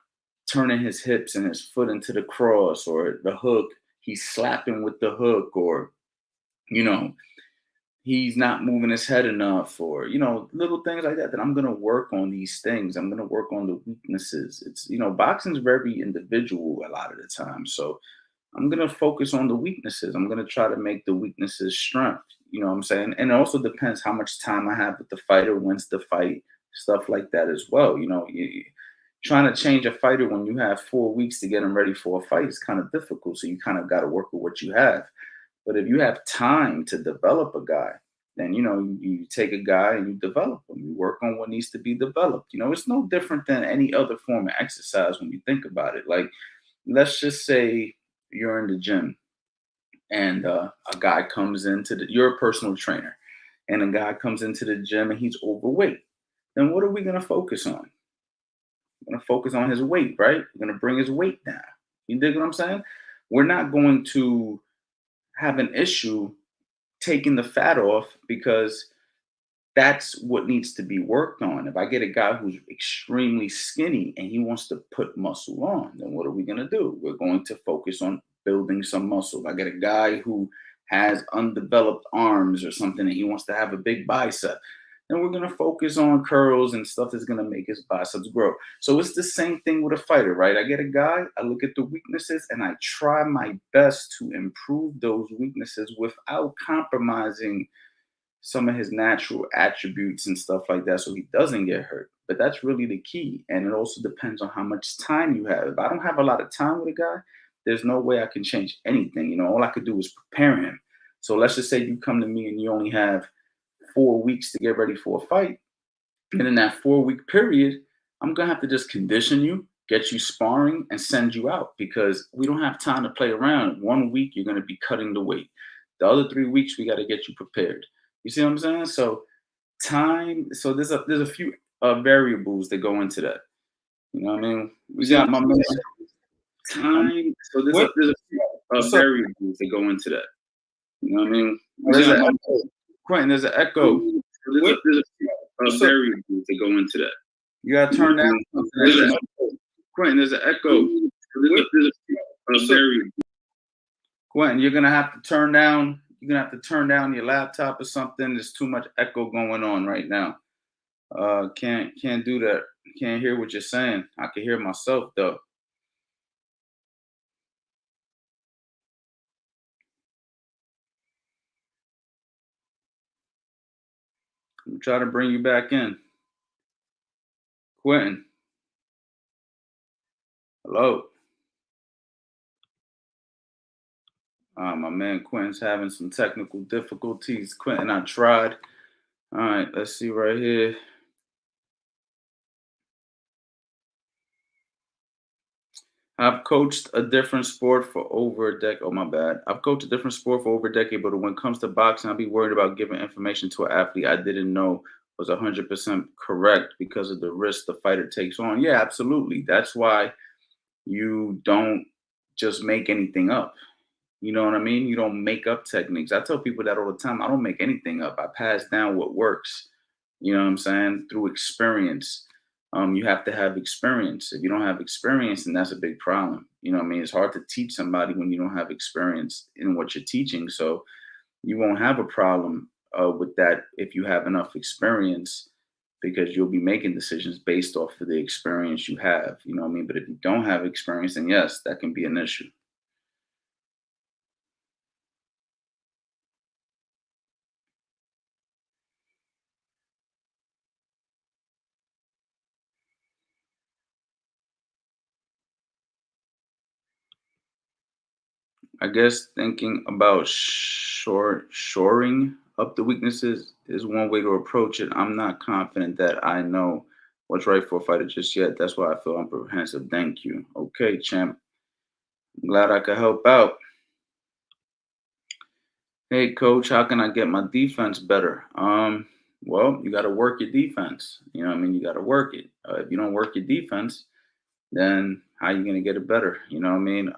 turning his hips and his foot into the cross or the hook, he's slapping with the hook, or, you know, he's not moving his head enough, or little things like that, I'm going to work on these things. I'm going to work on the weaknesses. It's boxing's very individual a lot of the time, so I'm going to focus on the weaknesses. I'm going to try to make the weaknesses strength. You know what I'm saying? And it also depends how much time I have with the fighter, when's the fight, stuff like that as well. Trying to change a fighter when you have 4 weeks to get him ready for a fight is kind of difficult, so you kind of got to work with what you have. But if you have time to develop a guy, then you take a guy and you develop him. You work on what needs to be developed. It's no different than any other form of exercise when you think about it. Like, let's just say you're in the gym and a guy comes into you're a personal trainer, and a guy comes into the gym and he's overweight. Then what are we going to focus on? We're going to focus on his weight, right? We're going to bring his weight down. You dig what I'm saying? we're not going to have an issue taking the fat off because that's what needs to be worked on. If I get a guy who's extremely skinny and he wants to put muscle on, then what are we going to do? We're going to focus on building some muscle. If I get a guy who has undeveloped arms or something and he wants to have a big bicep, then we're going to focus on curls and stuff that's going to make his biceps grow. So it's the same thing with a fighter, right? I get a guy, I look at the weaknesses, and I try my best to improve those weaknesses without compromising some of his natural attributes and stuff like that so he doesn't get hurt. But that's really the key. And it also depends on how much time you have. If I don't have a lot of time with a guy, there's no way I can change anything. All I could do is prepare him. So let's just say you come to me and you only have 4 weeks to get ready for a fight. And in that 4 week period, I'm going to have to just condition you, get you sparring, and send you out because we don't have time to play around. 1 week, you're going to be cutting the weight. The other 3 weeks, we got to get you prepared. You see what I'm saying? So time. So there's a few variables that go into that. You know what I mean? We got my man. Time. So there's a few variables that go into that. You know what I mean? Quentin, there's an echo. There's a variables that go into that. You gotta turn down. Quentin, there's an echo. There's a variable. Quentin, you're gonna have to turn down. You're gonna have to turn down your laptop or something. There's too much echo going on right now. Can't do that. Can't hear what you're saying. I can hear myself though. I'm trying to bring you back in. Quentin. Hello. My man Quentin's having some technical difficulties. Quentin, I tried. All right, let's see right here. I've coached a different sport for over a decade. Oh, my bad. I've coached a different sport for over a decade, but when it comes to boxing, I'd be worried about giving information to an athlete I didn't know was 100% correct because of the risk the fighter takes on. Yeah, absolutely. That's why you don't just make anything up. You know what I mean? You don't make up techniques. I tell people that all the time. I don't make anything up. I pass down what works. You know what I'm saying? Through experience. You have to have experience. If you don't have experience, then that's a big problem. You know what I mean? It's hard to teach somebody when you don't have experience in what you're teaching. So you won't have a problem with that if you have enough experience because you'll be making decisions based off of the experience you have. You know what I mean? But if you don't have experience, then yes, that can be an issue. I guess thinking about shoring up the weaknesses is one way to approach it. I'm not confident that I know what's right for a fighter just yet. That's why I feel apprehensive. Thank you. Okay, champ. I'm glad I could help out. Hey, coach, how can I get my defense better? Well, you got to work your defense. You know what I mean? You got to work it. If you don't work your defense, then how you going to get it better? You know what I mean?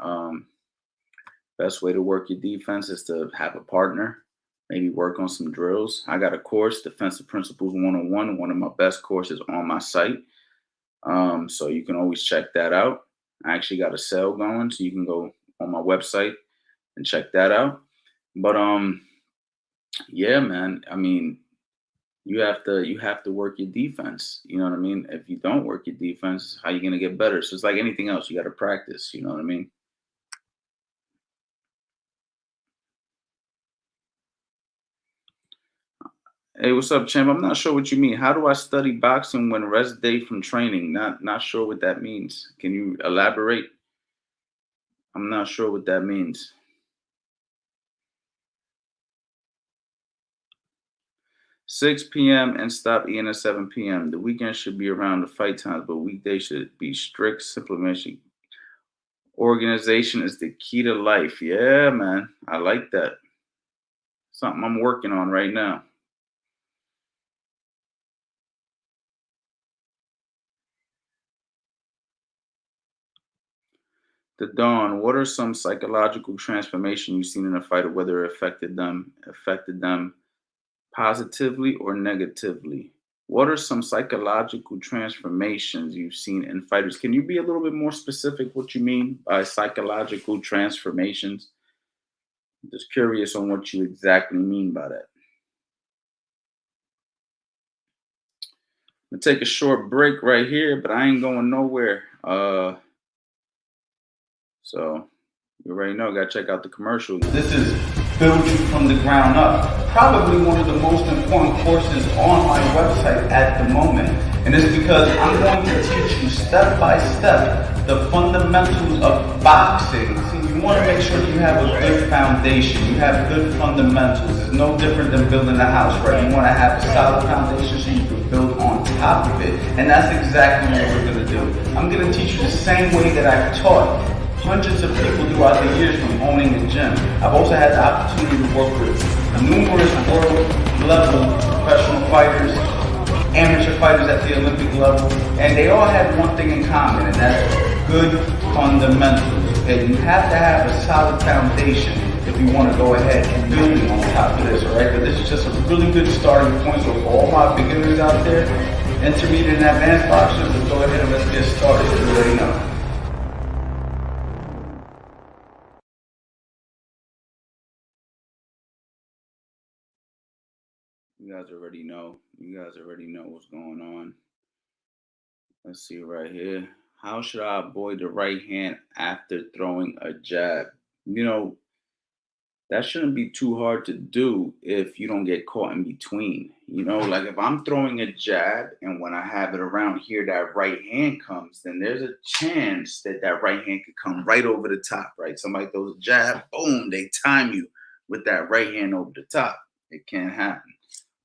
Best way to work your defense is to have a partner, maybe work on some drills. I got a course, Defensive Principles 101, one of my best courses on my site. So you can always check that out. I actually got a sale going, so you can go on my website and check that out. But yeah, man. I mean, you have to work your defense. You know what I mean? If you don't work your defense, how you gonna get better? So it's like anything else, you got to practice. You know what I mean? Hey, what's up, champ? I'm not sure what you mean. How do I study boxing when rest day from training? Not sure what that means. Can you elaborate? I'm not sure what that means. 6 p.m. and stop eating at 7 p.m. The weekend should be around the fight times, but weekdays should be strict supplementation. Organization is the key to life. Yeah, man. I like that. Something I'm working on right now. The Dawn, what are some psychological transformation you've seen in a fighter, whether it affected them positively or negatively? What are some psychological transformations you've seen in fighters? Can you be a little bit more specific what you mean by psychological transformations? Just curious on what you exactly mean by that. I'm gonna take a short break right here, but I ain't going nowhere. So you already know, gotta check out the commercials. This is Build You from the Ground Up. Probably one of the most important courses on my website at the moment. And it's because I'm going to teach you step by step the fundamentals of boxing. See, you want to make sure you have a good foundation. You have good fundamentals. It's no different than building a house, right? You want to have a solid foundation so you can build on top of it. And that's exactly what we're going to do. I'm going to teach you the same way that I've taught hundreds of people throughout the years from owning the gym. I've also had the opportunity to work with numerous world-level professional fighters, amateur fighters at the Olympic level, and they all have one thing in common, and that's good fundamentals. Okay, you have to have a solid foundation if you want to go ahead and building on top of this, all right? But this is just a really good starting point. So for all my beginners out there, intermediate and advanced boxers, let's go ahead and let's get started. You already know. You guys already know. You guys already know what's going on. Let's see right here. How should I avoid the right hand after throwing a jab? You know, that shouldn't be too hard to do if you don't get caught in between. You know, like if I'm throwing a jab and when I have it around here, that right hand comes, then there's a chance that that right hand could come right over the top, right? Somebody throws a jab, boom, they time you with that right hand over the top. It can't happen.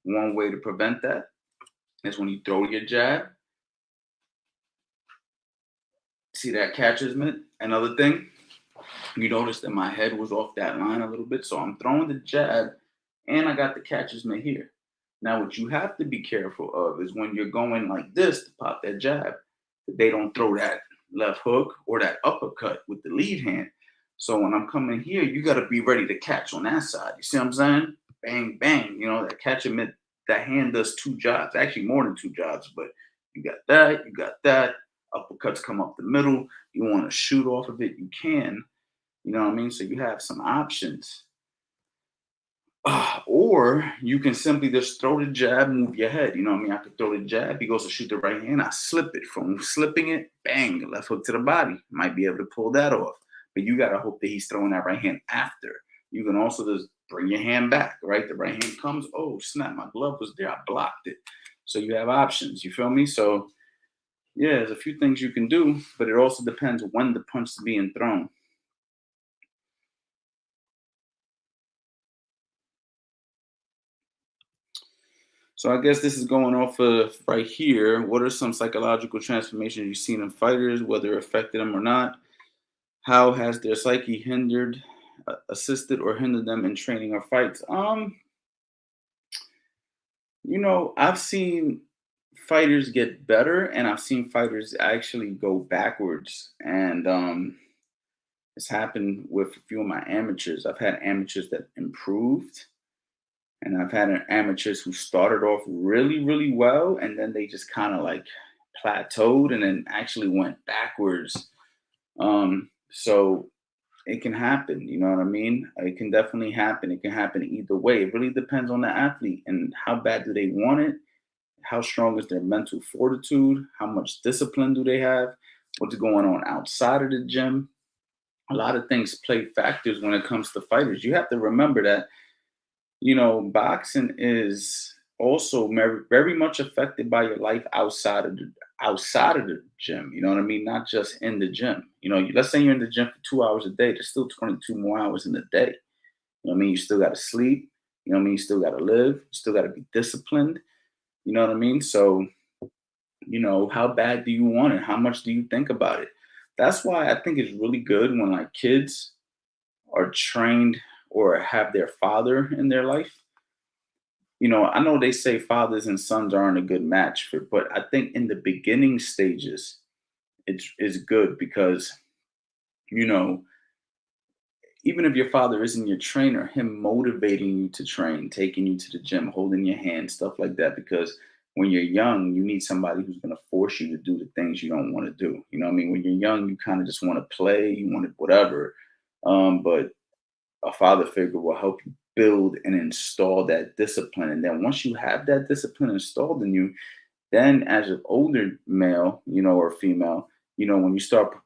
One way to prevent that is when you throw your jab. See that catcher's mitt? Another thing, you notice that my head was off that line a little bit. So I'm throwing the jab and I got the catcher's mitt here. Now, what you have to be careful of is when you're going like this to pop that jab, that they don't throw that left hook or that uppercut with the lead hand. So when I'm coming here, you got to be ready to catch on that side. You see what I'm saying? Bang, bang. You know, that catcher mitt, that hand does two jobs, actually more than two jobs, but you got that. Uppercuts come up the middle. You want to shoot off of it, you can. You know what I mean? So you have some options. Or you can simply just throw the jab, move your head. You know what I mean? I could throw the jab. He goes to shoot the right hand. I slip it. From slipping it, bang, left hook to the body. Might be able to pull that off. But you got to hope that he's throwing that right hand after. You can also just bring your hand back, right? The right hand comes. Oh, snap. My glove was there. I blocked it. So you have options. You feel me? So, yeah, there's a few things you can do, but it also depends when the punch is being thrown. So I guess this is going off of right here. What are some psychological transformations you've seen in fighters, whether it affected them or not? How has their psyche hindered, assisted, or hindered them in training or fights? You know, I've seen fighters get better, and I've seen fighters actually go backwards. And it's happened with a few of my amateurs. I've had amateurs that improved, and I've had amateurs who started off really, really well, and then they just kind of like plateaued and then actually went backwards. So it can happen, you know what I mean? It can definitely happen. It can happen either way. It really depends on the athlete and how bad do they want it, how strong is their mental fortitude, how much discipline do they have, what's going on outside of the gym. A lot of things play factors when it comes to fighters. You have to remember that, you know, boxing is also very, very much affected by your life outside of the gym. You know what I mean? Not just in the gym. You know, let's say you're in the gym for 2 hours a day. There's still 22 more hours in the day. You know what I mean? You still got to sleep. You know what I mean? You still got to live. You still got to be disciplined. You know what I mean? So, you know, how bad do you want it? How much do you think about it? That's why I think it's really good when like kids are trained or have their father in their life. You know, I know they say fathers and sons aren't a good match for, but I think in the beginning stages, it's good because you know, even if your father isn't your trainer, him motivating you to train, taking you to the gym, holding your hand, stuff like that. Because when you're young, you need somebody who's going to force you to do the things you don't want to do. You know what I mean? When you're young, you kind of just want to play, you want to whatever. But a father figure will help you build and install that discipline. And then once you have that discipline installed in you, then as an older male, or female, when you start,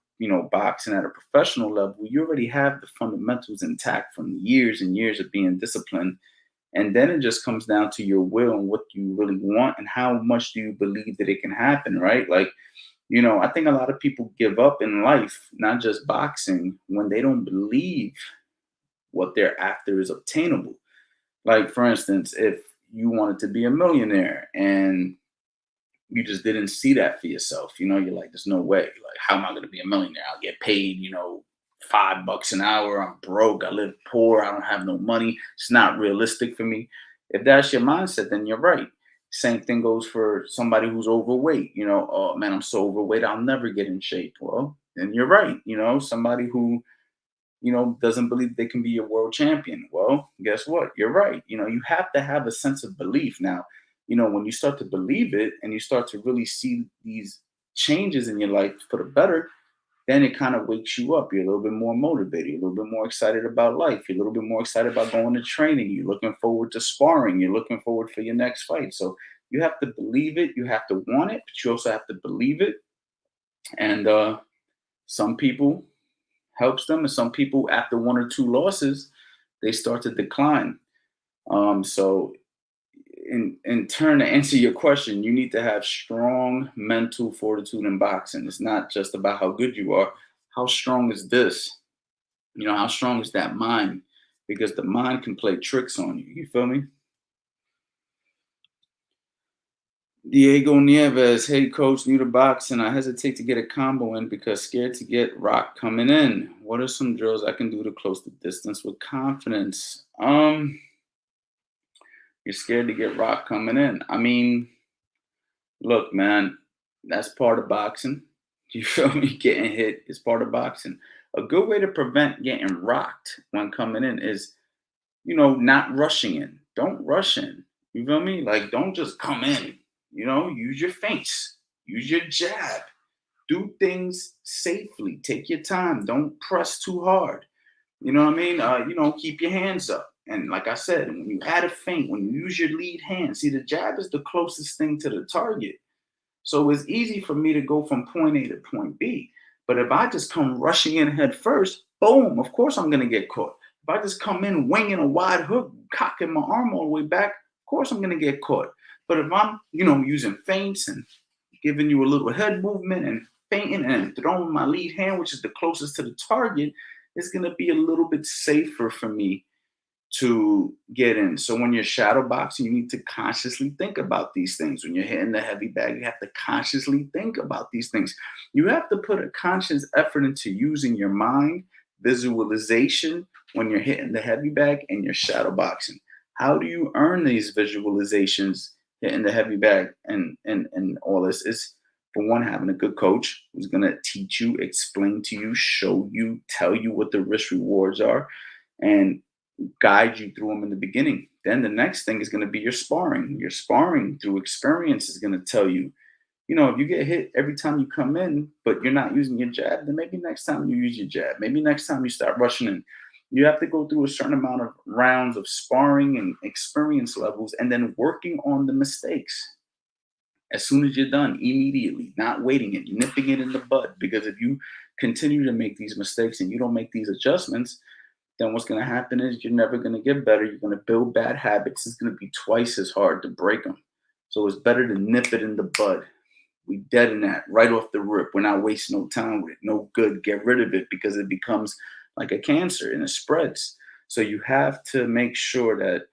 boxing at a professional level, you already have the fundamentals intact from years and years of being disciplined. And then it just comes down to your will and what you really want and how much do you believe that it can happen, right? Like, I think a lot of people give up in life, not just boxing, when they don't believe what they're after is obtainable. Like, for instance, if you wanted to be a millionaire and you just didn't see that for yourself. You're like, there's no way. Like, how am I going to be a millionaire? I'll get paid, $5 an hour. I'm broke. I live poor. I don't have no money. It's not realistic for me. If that's your mindset, then you're right. Same thing goes for somebody who's overweight. Oh man, I'm so overweight. I'll never get in shape. Well, then you're right. Somebody who doesn't believe they can be a world champion. Well, guess what? You're right. You have to have a sense of belief. Now, when you start to believe it and you start to really see these changes in your life for the better, then it kind of wakes you up. You're a little bit more motivated, you're a little bit more excited about life, you're a little bit more excited about going to training, you're looking forward to sparring, you're looking forward for your next fight. So you have to believe it, you have to want it, but you also have to believe it. And some people helps them. And some people, after one or two losses, they start to decline. So, in turn, to answer your question, you need to have strong mental fortitude in boxing. It's not just about how good you are. How strong is this? How strong is that mind? Because the mind can play tricks on you. You feel me? Diego Nieves, hey coach, new to boxing. I hesitate to get a combo in because scared to get rock coming in. What are some drills I can do to close the distance with confidence? You're scared to get rock coming in. I mean, look, man, that's part of boxing. You feel me? Getting hit is part of boxing. A good way to prevent getting rocked when coming in is, not rushing in. Don't rush in. You feel me? Like, don't just come in. Use your feints, use your jab, do things safely. Take your time. Don't press too hard. You know what I mean? Keep your hands up. And like I said, when you add a feint, when you use your lead hand, see, the jab is the closest thing to the target. So it's easy for me to go from point A to point B. But if I just come rushing in head first, boom, of course I'm going to get caught. If I just come in winging a wide hook, cocking my arm all the way back, of course I'm going to get caught. But if I'm, using feints and giving you a little head movement and feinting and throwing my lead hand, which is the closest to the target, it's going to be a little bit safer for me to get in. So when you're shadow boxing, you need to consciously think about these things. When you're hitting the heavy bag, you have to consciously think about these things. You have to put a conscious effort into using your mind, visualization when you're hitting the heavy bag and you're shadow boxing. How do you earn these visualizations hitting the heavy bag and all this? Is, for one, having a good coach who's going to teach you, explain to you, show you, tell you what the risk rewards are, and guide you through them in the beginning. Then the next thing is going to be your sparring. Your sparring through experience is going to tell you, if you get hit every time you come in, but you're not using your jab, then maybe next time you use your jab. Maybe next time you start rushing in. You have to go through a certain amount of rounds of sparring and experience levels and then working on the mistakes. As soon as you're done, immediately, not waiting it, nipping it in the bud. Because if you continue to make these mistakes and you don't make these adjustments, then what's going to happen is you're never going to get better. You're going to build bad habits. It's going to be twice as hard to break them. So it's better to nip it in the bud. We dead in that right off the rip. We're not wasting no time with it. No good. Get rid of it because it becomes like a cancer and it spreads. So you have to make sure that,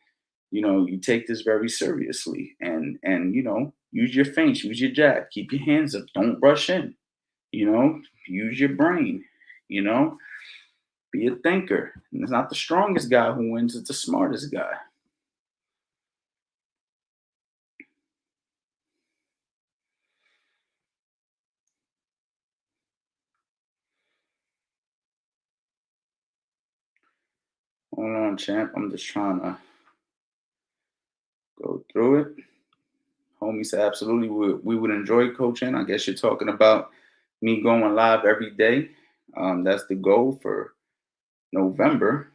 you take this very seriously and, use your feints, use your jab, keep your hands up. Don't rush in, use your brain, be a thinker. And it's not the strongest guy who wins, it's the smartest guy. Hold on, champ. I'm just trying to go through it. Homie said, absolutely, we would enjoy coaching. I guess you're talking about me going live every day. That's the goal for November.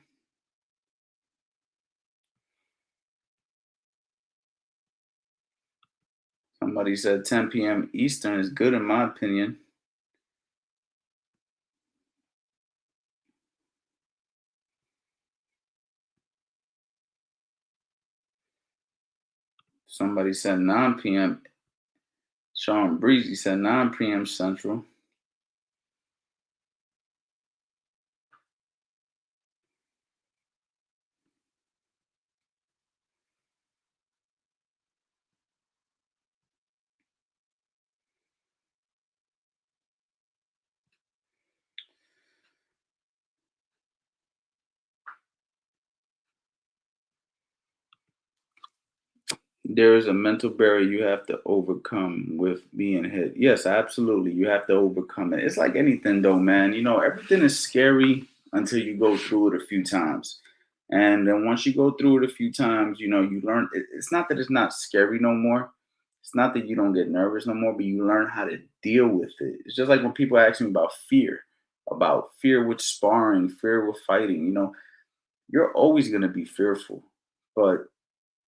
Somebody said 10 p.m. Eastern is good in my opinion. Somebody said 9 p.m. Sean Breezy said 9 p.m. Central. There is a mental barrier you have to overcome with being hit. Yes, absolutely. You have to overcome it. It's like anything, though, man. Everything is scary until you go through it a few times. And then once you go through it a few times, you learn. It's not that it's not scary no more. It's not that you don't get nervous no more, but you learn how to deal with it. It's just like when people ask me about fear with sparring, fear with fighting. You're always going to be fearful, but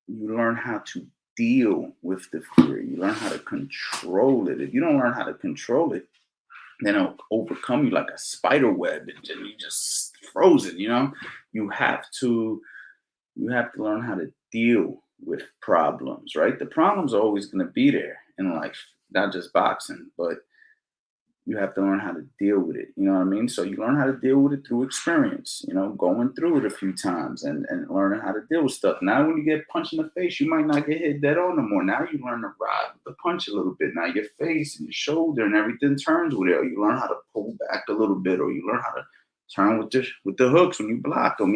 you learn how to deal with the fear. You learn how to control it. If you don't learn how to control it, then it'll overcome you like a spider web and you just frozen, You have to learn how to deal with problems, right? The problems are always gonna be there in life, not just boxing, but you have to learn how to deal with it. You know what I mean? So you learn how to deal with it through experience, going through it a few times and learning how to deal with stuff. Now, when you get punched in the face, you might not get hit dead on no more. Now you learn to ride with the punch a little bit. Now your face and your shoulder and everything turns with it. Or you learn how to pull back a little bit, or you learn how to turn with the hooks when you block them.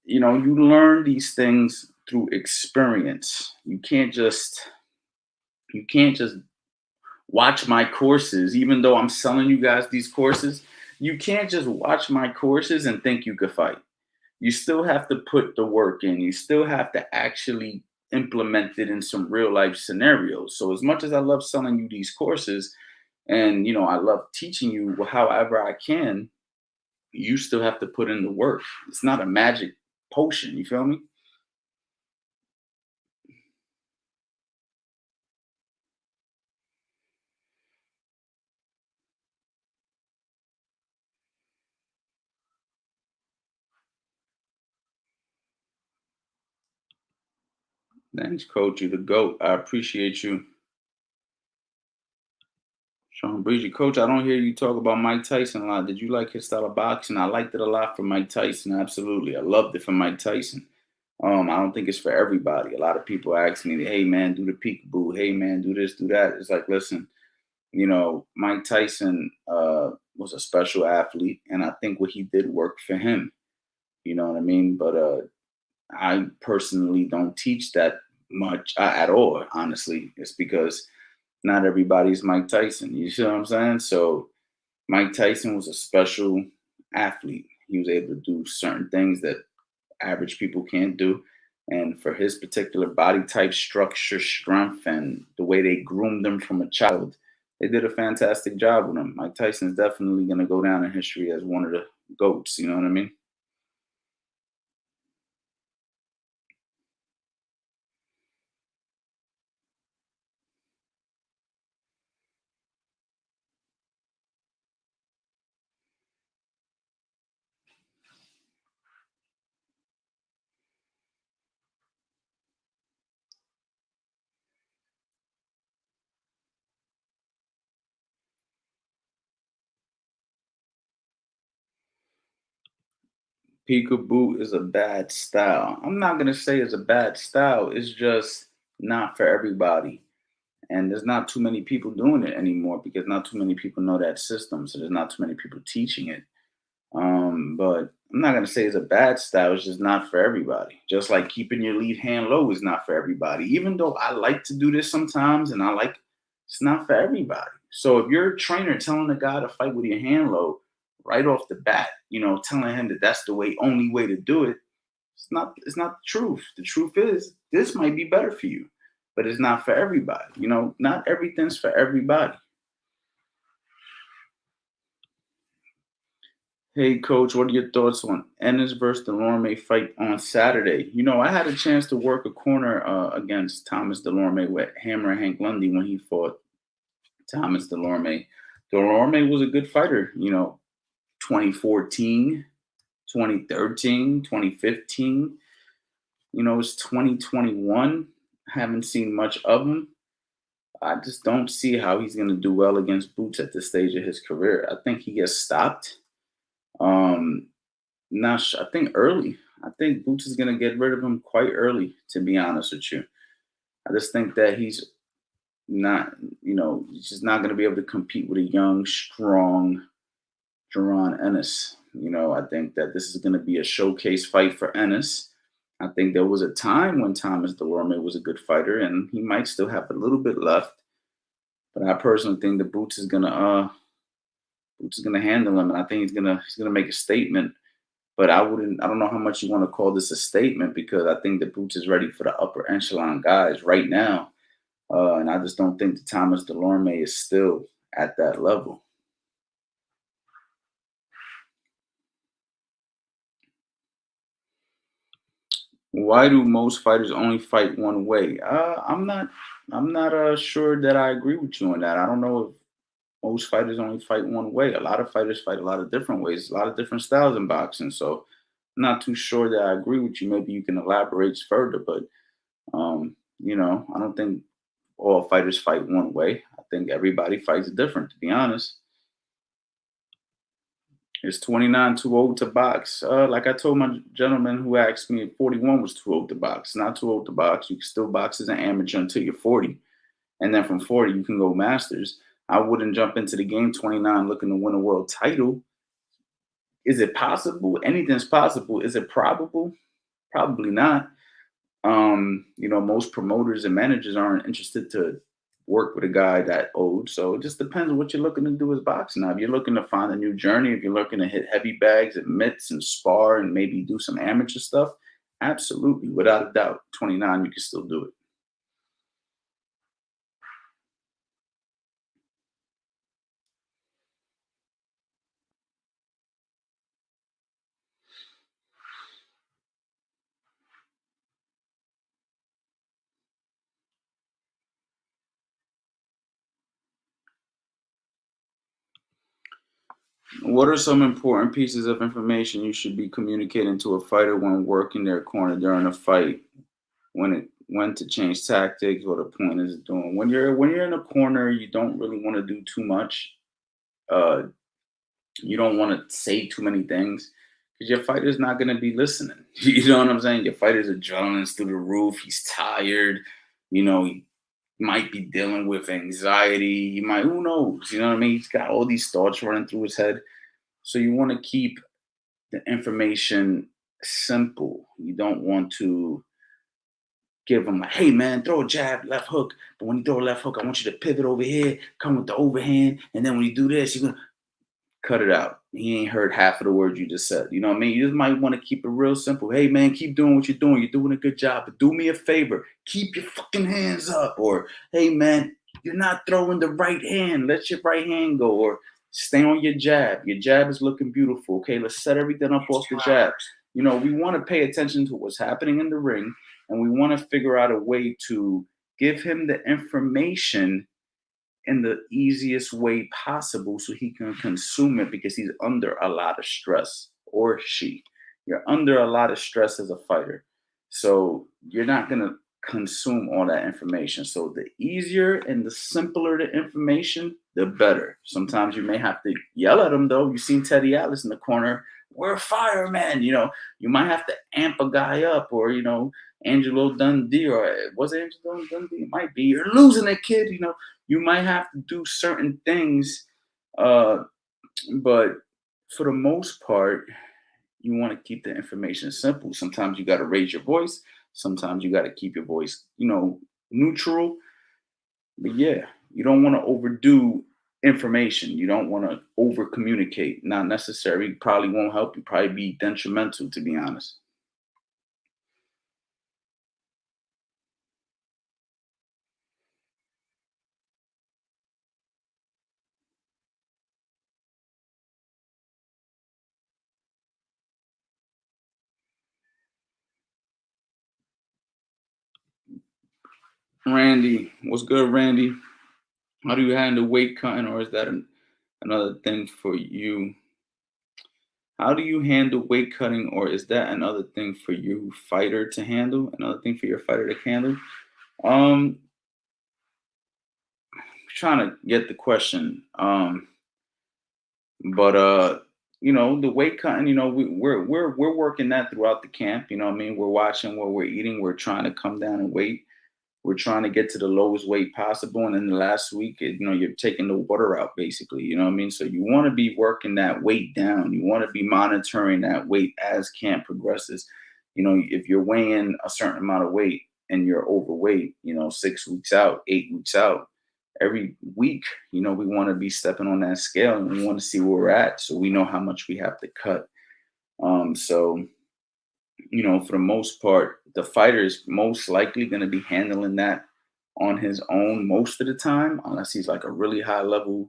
You learn these things through experience. You can't just watch my courses, even though I'm selling you guys these courses. You can't just watch my courses and think you could fight. You still have to put the work in. You still have to actually implement it in some real life scenarios. So as much as I love selling you these courses and I love teaching you however I can, you still have to put in the work. It's not a magic potion, you feel me? Thanks, coach. You the GOAT. I appreciate you. Sean Breezy, coach, I don't hear you talk about Mike Tyson a lot. Did you like his style of boxing? I liked it a lot for Mike Tyson. Absolutely. I loved it for Mike Tyson. I don't think it's for everybody. A lot of people ask me, hey man, do the peekaboo. Hey man, do this, do that. It's like, listen, Mike Tyson was a special athlete, and I think what he did worked for him. You know what I mean? But I personally don't teach that much at all, honestly. It's because not everybody's Mike Tyson. You see what I'm saying? So Mike Tyson was a special athlete. He was able to do certain things that average people can't do. And for his particular body type, structure, strength, and the way they groomed him from a child, they did a fantastic job with him. Mike Tyson is definitely going to go down in history as one of the GOATs. You know what I mean? Peekaboo is a bad style. I'm not gonna say it's a bad style. It's just not for everybody. And there's not too many people doing it anymore because not too many people know that system. So there's not too many people teaching it. But I'm not gonna say it's a bad style. It's just not for everybody. Just like keeping your lead hand low is not for everybody. Even though I like to do this sometimes, and it's not for everybody. So if you're a trainer telling a guy to fight with your hand low, right off the bat, telling him that that's the only way to do it. It's not the truth. The truth is this might be better for you, but it's not for everybody. Not everything's for everybody. Hey, coach, what are your thoughts on Ennis versus Delorme fight on Saturday? I had a chance to work a corner against Thomas Delorme with Hammer Hank Lundy when he fought Thomas Delorme. Delorme was a good fighter, 2014, 2013, 2015. It's 2021. Haven't seen much of him. I just don't see how he's going to do well against Boots at this stage of his career. I think he gets stopped. I think early. I think Boots is gonna get rid of him quite early, to be honest with you. I just think that he's just not gonna be able to compete with a young, strong Jaron Ennis. I think that this is gonna be a showcase fight for Ennis. I think there was a time when Thomas Delorme was a good fighter, and he might still have a little bit left. But I personally think that Boots is gonna handle him, and I think he's gonna make a statement. But I don't know how much you want to call this a statement, because I think that Boots is ready for the upper echelon guys right now. And I just don't think that Thomas Delorme is still at that level. Why do most fighters only fight one way? I'm not sure that I agree with you on that. I don't know if most fighters only fight one way. A lot of fighters fight a lot of different ways, a lot of different styles in boxing. So I'm not too sure that I agree with you. Maybe you can elaborate further, but I don't think all fighters fight one way. I think everybody fights different, to be honest. Is 29 too old to box? Like I told my gentleman who asked me if 41 was too old to box. Not too old to box. You can still box as an amateur until you're 40. And then from 40, you can go masters. I wouldn't jump into the game 29 looking to win a world title. Is it possible? Anything's possible. Is it probable? Probably not. Most promoters and managers aren't interested to work with a guy that old. So it just depends on what you're looking to do as boxing. Now, if you're looking to find a new journey, if you're looking to hit heavy bags and mitts and spar and maybe do some amateur stuff, absolutely, without a doubt, 29, you can still do it. What are some important pieces of information you should be communicating to a fighter when working their corner during a fight? When to change tactics, what the point is doing. When you're in a corner, you don't really want to do too much. Uh, you don't want to say too many things because your fighter's not going to be listening. You know what I'm saying? Your fighter's adrenaline's through the roof. He's tired. He might be dealing with anxiety. Who knows? You know what I mean? He's got all these thoughts running through his head. So you want to keep the information simple. You don't want to give him like, hey man, throw a jab, left hook. But when you throw a left hook, I want you to pivot over here, come with the overhand. And then when you do this, you're going to cut it out. He ain't heard half of the words you just said. You know what I mean? You just might want to keep it real simple. Hey man, keep doing what you're doing. You're doing a good job. But do me a favor. Keep your fucking hands up. Or, hey man, you're not throwing the right hand. Let your right hand go. Or stay on your jab. Your jab is looking beautiful. Okay, let's set everything up off the jab. We want to pay attention to what's happening in the ring. And we want to figure out a way to give him the information in the easiest way possible so he can consume it, because he's under a lot of stress, or she. You're under a lot of stress as a fighter. So you're not going to consume all that information. So the easier and the simpler the information, the better. Sometimes you may have to yell at him, though. You've seen Teddy Atlas in the corner. We're firemen. You might have to amp a guy up, or, Angelo Dundee, or was it Angelo Dundee? It might be. You're losing it, kid. You might have to do certain things, but for the most part, you want to keep the information simple. Sometimes you got to raise your voice. Sometimes you got to keep your voice, neutral. But yeah, you don't want to overdo information. You don't want to over communicate. Not necessary. Probably won't help you. Probably be detrimental, to be honest. Randy, what's good, Randy? How do you handle weight cutting, or is that another thing for you? How do you handle weight cutting, or is that another thing for you, fighter, to handle? Another thing for your fighter to handle? Um, trying to get the question. But the weight cutting, we're working that throughout the camp. You know what I mean? We're watching what we're eating. We're trying to come down in weight. We're trying to get to the lowest weight possible. And then the last week, you're taking the water out basically. You know what I mean? So you want to be working that weight down. You want to be monitoring that weight as camp progresses. If you're weighing a certain amount of weight and you're overweight, 6 weeks out, 8 weeks out, every week, we want to be stepping on that scale and we want to see where we're at so we know how much we have to cut. So for the most part, the fighter is most likely going to be handling that on his own most of the time, unless he's like a really high level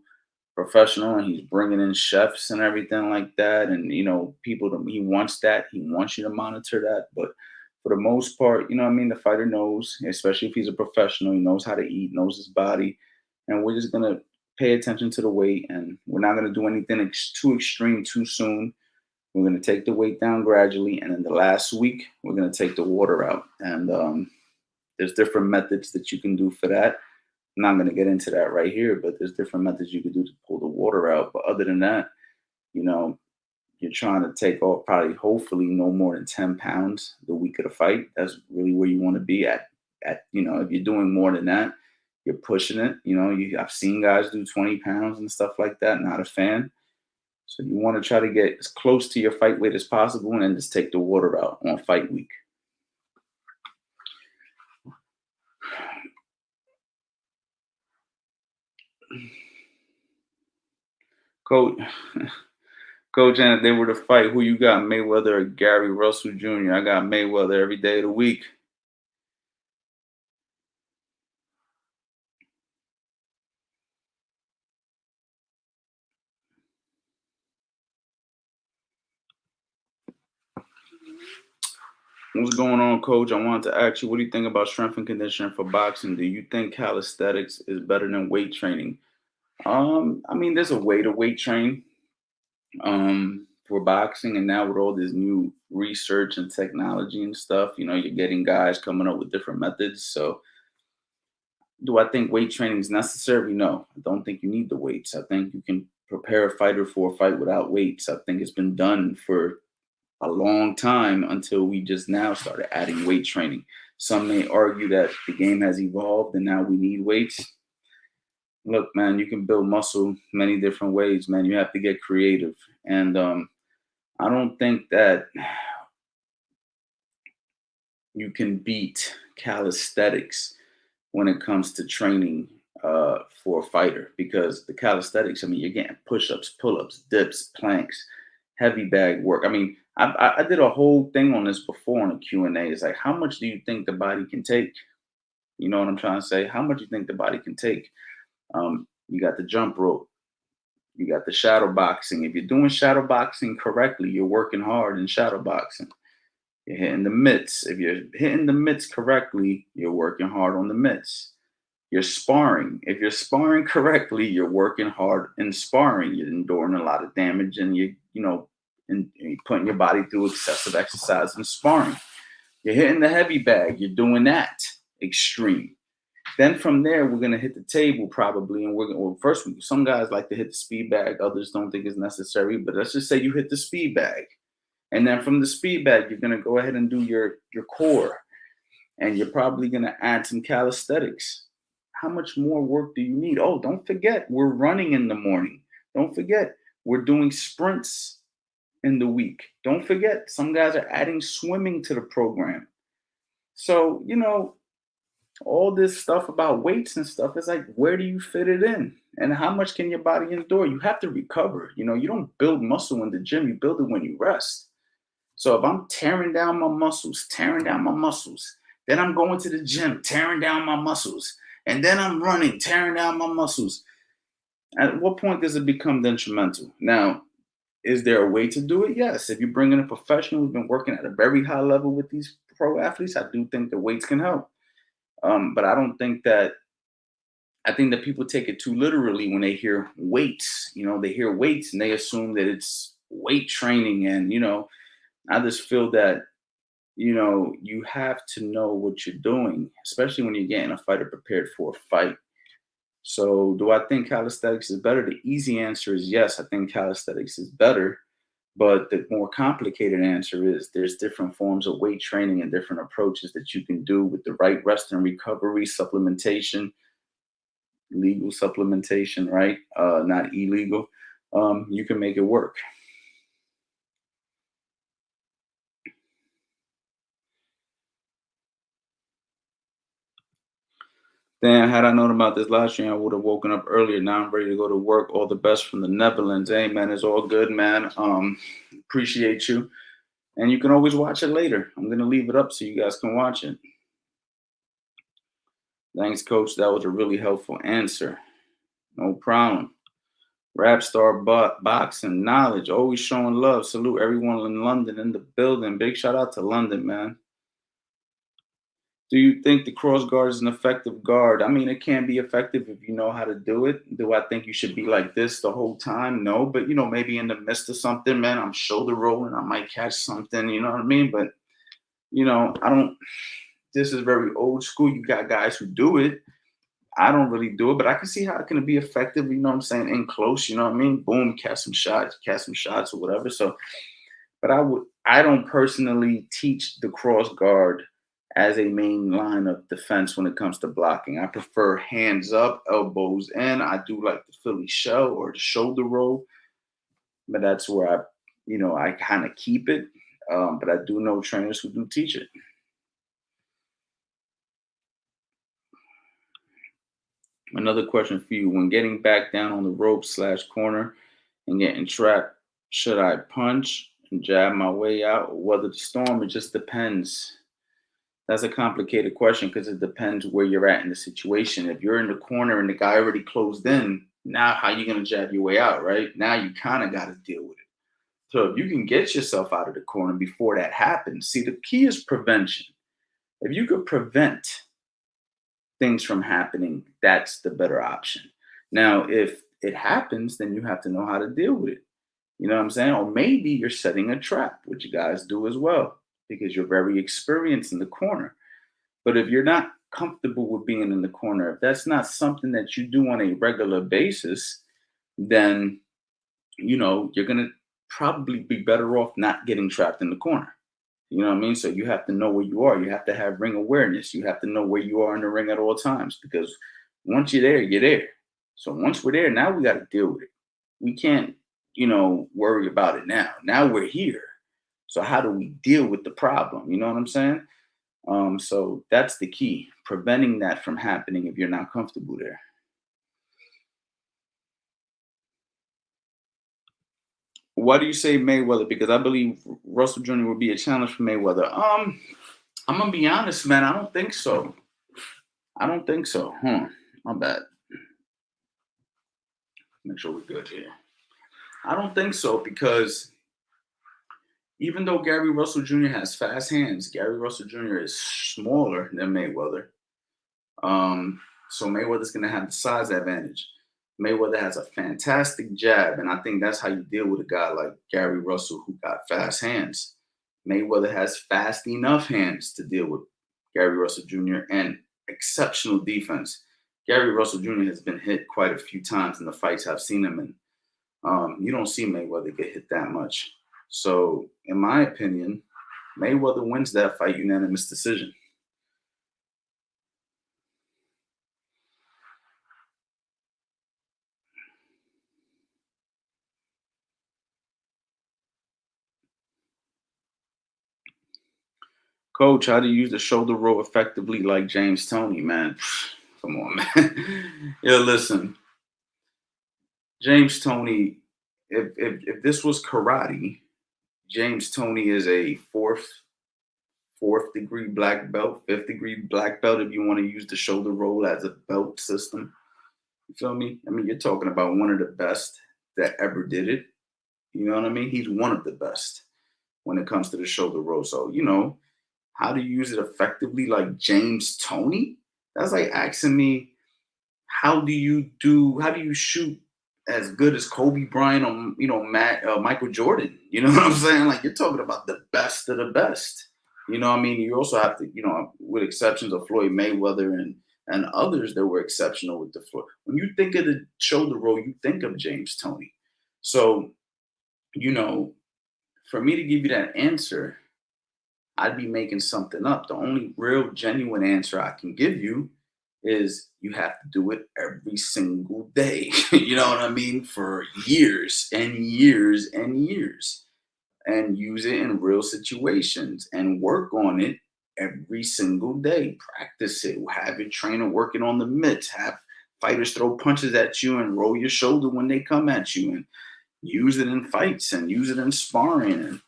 professional and he's bringing in chefs and everything like that. And, people, he wants that. He wants you to monitor that. But for the most part, the fighter knows, especially if he's a professional, he knows how to eat, knows his body. And we're just going to pay attention to the weight, and we're not going to do anything too extreme too soon. We're going to take the weight down gradually, and in the last week, we're going to take the water out. And there's different methods that you can do for that. I'm not going to get into that right here, but there's different methods you can do to pull the water out. But other than that, you're trying to take off probably, hopefully, no more than 10 pounds the week of the fight. That's really where you want to be at. If you're doing more than that, you're pushing it. I've seen guys do 20 pounds and stuff like that. Not a fan. So you want to try to get as close to your fight weight as possible and then just take the water out on fight week. Coach, and if they were to fight, who you got, Mayweather or Gary Russell Jr.? I got Mayweather every day of the week. What's going on, Coach? I wanted to ask you, what do you think about strength and conditioning for boxing? Do you think calisthenics is better than weight training? There's a way to weight train for boxing, and now with all this new research and technology and stuff, you're getting guys coming up with different methods. So do I think weight training is necessary? No, I don't think you need the weights. I think you can prepare a fighter for a fight without weights. I think it's been done for a long time until we just now started adding weight training. Some may argue that the game has evolved and now we need weights. Look, man, you can build muscle many different ways, man. You have to get creative. And I don't think that you can beat calisthenics when it comes to training for a fighter, because the calisthenics, you're getting push-ups, pull-ups, dips, planks, heavy bag work. I did a whole thing on this before on a Q&A. It's like, how much do you think the body can take? You know what I'm trying to say? How much do you think the body can take? You got the jump rope. You got the shadow boxing. If you're doing shadow boxing correctly, you're working hard in shadow boxing. You're hitting the mitts. If you're hitting the mitts correctly, you're working hard on the mitts. You're sparring. If you're sparring correctly, you're working hard in sparring. You're enduring a lot of damage, and you're putting your body through excessive exercise and sparring. You're hitting the heavy bag. You're doing that extreme. Then from there, we're gonna hit the table probably, and first, some guys like to hit the speed bag. Others don't think it's necessary. But let's just say you hit the speed bag. And then from the speed bag, you're going to go ahead and do your core. And you're probably going to add some calisthenics. How much more work do you need? Oh, don't forget, we're running in the morning. Don't forget, we're doing sprints in the week. Don't forget, some guys are adding swimming to the program. So, all this stuff about weights and stuff. It's like, where do you fit it in? And how much can your body endure? You have to recover. You don't build muscle in the gym, you build it when you rest. So if I'm tearing down my muscles, then I'm going to the gym, tearing down my muscles, and then I'm running, tearing down my muscles. At what point does it become detrimental? Now, is there a way to do it? Yes. If you bring in a professional who's been working at a very high level with these pro athletes, I do think the weights can help. But I don't think that. I think that people take it too literally when they hear weights. They hear weights and they assume that it's weight training. And I just feel that you have to know what you're doing, especially when you're getting a fighter prepared for a fight. So, do I think calisthenics is better? The easy answer is yes. I think calisthenics is better. But the more complicated answer is there's different forms of weight training and different approaches that you can do with the right rest and recovery, supplementation, legal supplementation, right? Not illegal. You can make it work. Damn, had I known about this last year, I would have woken up earlier. Now I'm ready to go to work. All the best from the Netherlands. Hey, man, it's all good, man. Appreciate you. And you can always watch it later. I'm going to leave it up so you guys can watch it. Thanks, coach. That was a really helpful answer. No problem. Rap star boxing knowledge. Always showing love. Salute everyone in London in the building. Big shout out to London, man. Do you think the cross guard is an effective guard? I mean, it can be effective if you know how to do it. Do I think you should be like this the whole time? No, but maybe in the midst of something, man, I'm shoulder rolling, I might catch something, you know what I mean? But I don't. This is very old school. You got guys who do it. I don't really do it, but I can see how it can be effective, you know what I'm saying, in close, you know what I mean? Boom, catch some shots or whatever. So, but I don't personally teach the cross guard as a main line of defense when it comes to blocking. I prefer hands up, elbows in. I do like the Philly shell or the shoulder roll, but that's where I kind of keep it. But I do know trainers who do teach it. Another question for you: when getting back down on the rope / corner and getting trapped, should I punch and jab my way out or weather the storm? It just depends. That's a complicated question because it depends where you're at in the situation. If you're in the corner and the guy already closed in, now how you gonna jab your way out, right? Now you kind of got to deal with it. So if you can get yourself out of the corner before that happens, see, the key is prevention. If you could prevent things from happening, that's the better option. Now, if it happens, then you have to know how to deal with it. You know what I'm saying? Or maybe you're setting a trap, which you guys do as well, because you're very experienced in the corner. But if you're not comfortable with being in the corner, if that's not something that you do on a regular basis, then you're gonna probably be better off not getting trapped in the corner. You know what I mean? So you have to know where you are. You have to have ring awareness. You have to know where you are in the ring at all times because once you're there, you're there. So once we're there, now we got to deal with it. We can't, worry about it now. Now we're here. So how do we deal with the problem? You know what I'm saying? So that's the key, preventing that from happening if you're not comfortable there. Why do you say Mayweather? Because I believe Russell Jr. will be a challenge for Mayweather. I'm gonna be honest, man. I don't think so. I don't think so. My bad. Make sure we're good here. I don't think so because even though Gary Russell Jr. has fast hands, Gary Russell Jr. is smaller than Mayweather. So Mayweather's gonna have the size advantage. Mayweather has a fantastic jab, and I think that's how you deal with a guy like Gary Russell who got fast hands. Mayweather has fast enough hands to deal with Gary Russell Jr. and exceptional defense. Gary Russell Jr. has been hit quite a few times in the fights I've seen him in. You don't see Mayweather get hit that much. So, in my opinion, Mayweather wins that fight unanimous decision. Coach, how to use the shoulder roll effectively like James Toney, man. Come on, man. Yo, listen. James Toney, if this was karate, James Toney is a fourth degree black belt, fifth degree black belt if you want to use the shoulder roll as a belt system. You feel me? I mean, you're talking about one of the best that ever did it. You know what I mean? He's one of the best when it comes to the shoulder roll. So, how to use it effectively like James Toney? That's like asking me, how do you shoot as good as Kobe Bryant or Michael Jordan? You know what I'm saying? Like, you're talking about the best of the best. You know what I mean? You also have to, with exceptions of Floyd Mayweather and others that were exceptional with the floor. When you think of the shoulder roll, you think of James Toney. So, for me to give you that answer, I'd be making something up. The only real genuine answer I can give you is you have to do it every single day. You know what I mean? For years and years and years. And use it in real situations and work on it every single day. Practice it. Have your trainer working on the mitts. Have fighters throw punches at you and roll your shoulder when they come at you. And use it in fights and use it in sparring. And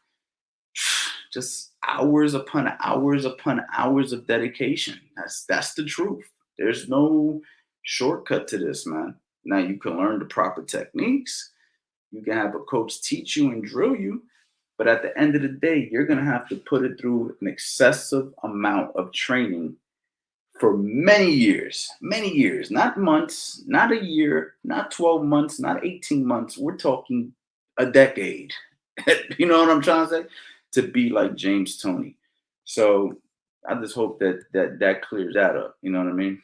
just hours upon hours upon hours of dedication. That's the truth. There's no shortcut to this, man. Now you can learn the proper techniques. You can have a coach teach you and drill you. But at the end of the day, you're going to have to put it through an excessive amount of training for many years, not months, not a year, not 12 months, not 18 months. We're talking a decade. You know what I'm trying to say? To be like James Toney. So I just hope that clears that up. You know what I mean?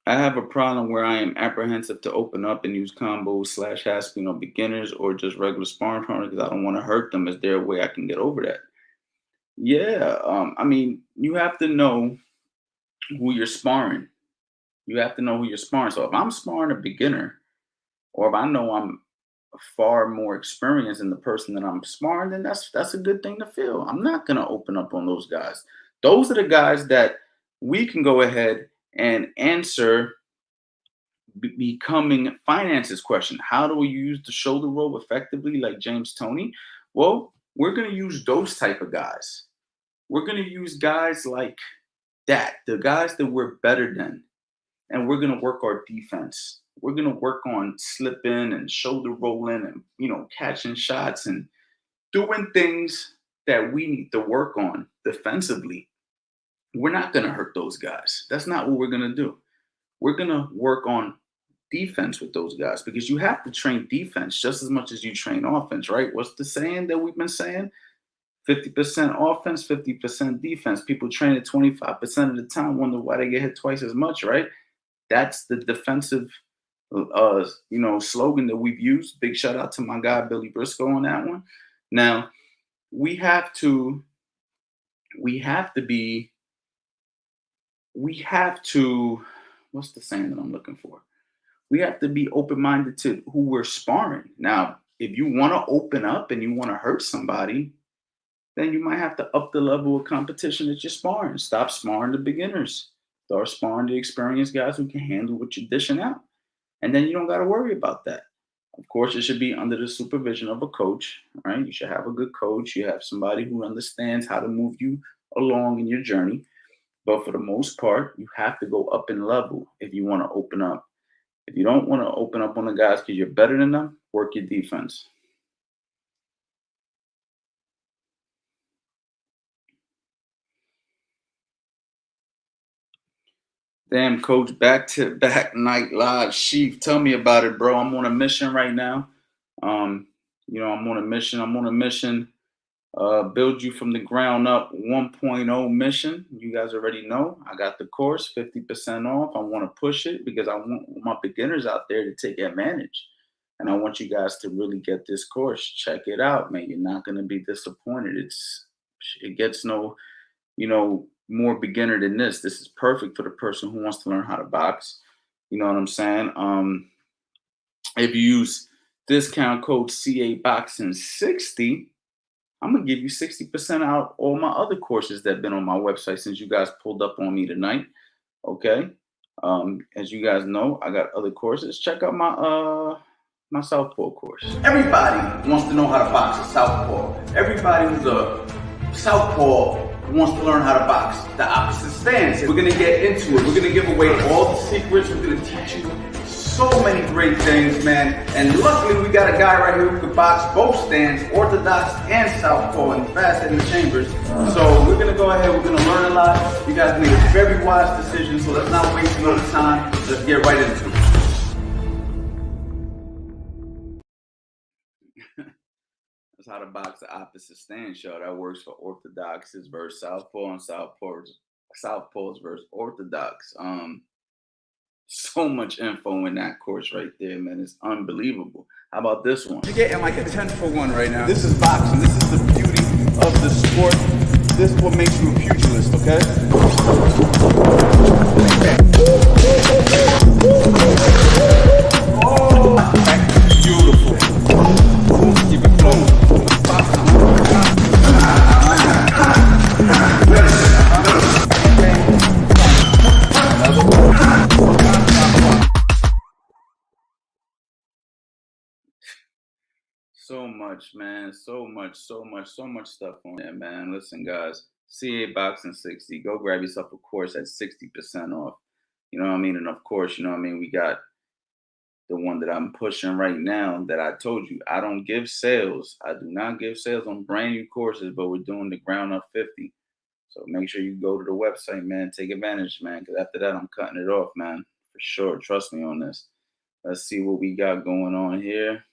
I have a problem where I am apprehensive to open up and use combos / asking on beginners or just regular sparring partners because I don't want to hurt them. Is there a way I can get over that? Yeah. I mean, you have to know who you're sparring. You have to know who you're sparring. So if I'm sparring a beginner, or if I know I'm far more experienced than the person that I'm sparring, then that's a good thing to feel. I'm not gonna open up on those guys. Those are the guys that we can go ahead and answer becoming finances question. How do we use the shoulder roll effectively like James Toney? Well, we're going to use those type of guys. We're going to use guys like that, the guys that we're better than, and we're going to work our defense. We're going to work on slipping and shoulder rolling and catching shots and doing things that we need to work on defensively. We're not going to hurt those guys. That's not what we're going to do. We're going to work on defense with those guys because you have to train defense just as much as you train offense, right? What's the saying that we've been saying? 50% offense, 50% defense. People train it 25% of the time, wonder why they get hit twice as much, right? That's the defensive slogan that we've used. Big shout out to my guy Billy Briscoe on that one. Now, we have to what's the saying that I'm looking for? We have to be open-minded to who we're sparring. Now, if you want to open up and you want to hurt somebody, then you might have to up the level of competition that you're sparring. Stop sparring the beginners. Start sparring the experienced guys who can handle what you're dishing out. And then you don't got to worry about that. Of course, it should be under the supervision of a coach, right? You should have a good coach. You have somebody who understands how to move you along in your journey. But for the most part, you have to go up in level if you want to open up. If you don't want to open up on the guys because you're better than them, work your defense. Damn, coach, back-to-back night live. Sheaf, tell me about it, bro. I'm on a mission right now. I'm on a mission. Build you from the ground up 1.0 mission. You guys already know. I got the course 50% off. I want to push it because I want my beginners out there to take advantage. And I want you guys to really get this course. Check it out, man. You're not going to be disappointed. It gets no, more beginner than this. This is perfect for the person who wants to learn how to box. You know what I'm saying? If you use discount code CABoxing60, I'm gonna give you 60% out all my other courses that have been on my website since you guys pulled up on me tonight. Okay. As you guys know, I got other courses. Check out my Southpaw course. Everybody wants to know how to box a southpaw. Everybody who's a southpaw wants to learn how to box the opposite stance. We're gonna get into it. We're gonna give away all the secrets. We're gonna teach you so many great things, man. And luckily, we got a guy right here who can box both stands, orthodox and southpaw, and fast in the chambers. So we're gonna go ahead. We're gonna learn a lot. You guys made a very wise decision. So let's not waste no time. Let's get right into it. That's how to box the opposite stance, show. That works for orthodoxes versus southpaw and southpaws versus orthodox. So much info in that course right there, man. It's unbelievable. How about this one? You're getting like a 10 for 1 right now. This is boxing. This is the beauty of the sport. This is what makes you a pugilist, okay? Oh, beautiful. Keep it flowing. So much, man. So much stuff on there, man. Listen, guys, CABoxing60. Go grab yourself a course at 60% off. You know what I mean? And of course, you know what I mean? We got the one that I'm pushing right now that I told you. I don't give sales. I do not give sales on brand new courses, but we're doing the ground up 50. So make sure you go to the website, man. Take advantage, man, because after that, I'm cutting it off, man. For sure. Trust me on this. Let's see what we got going on here.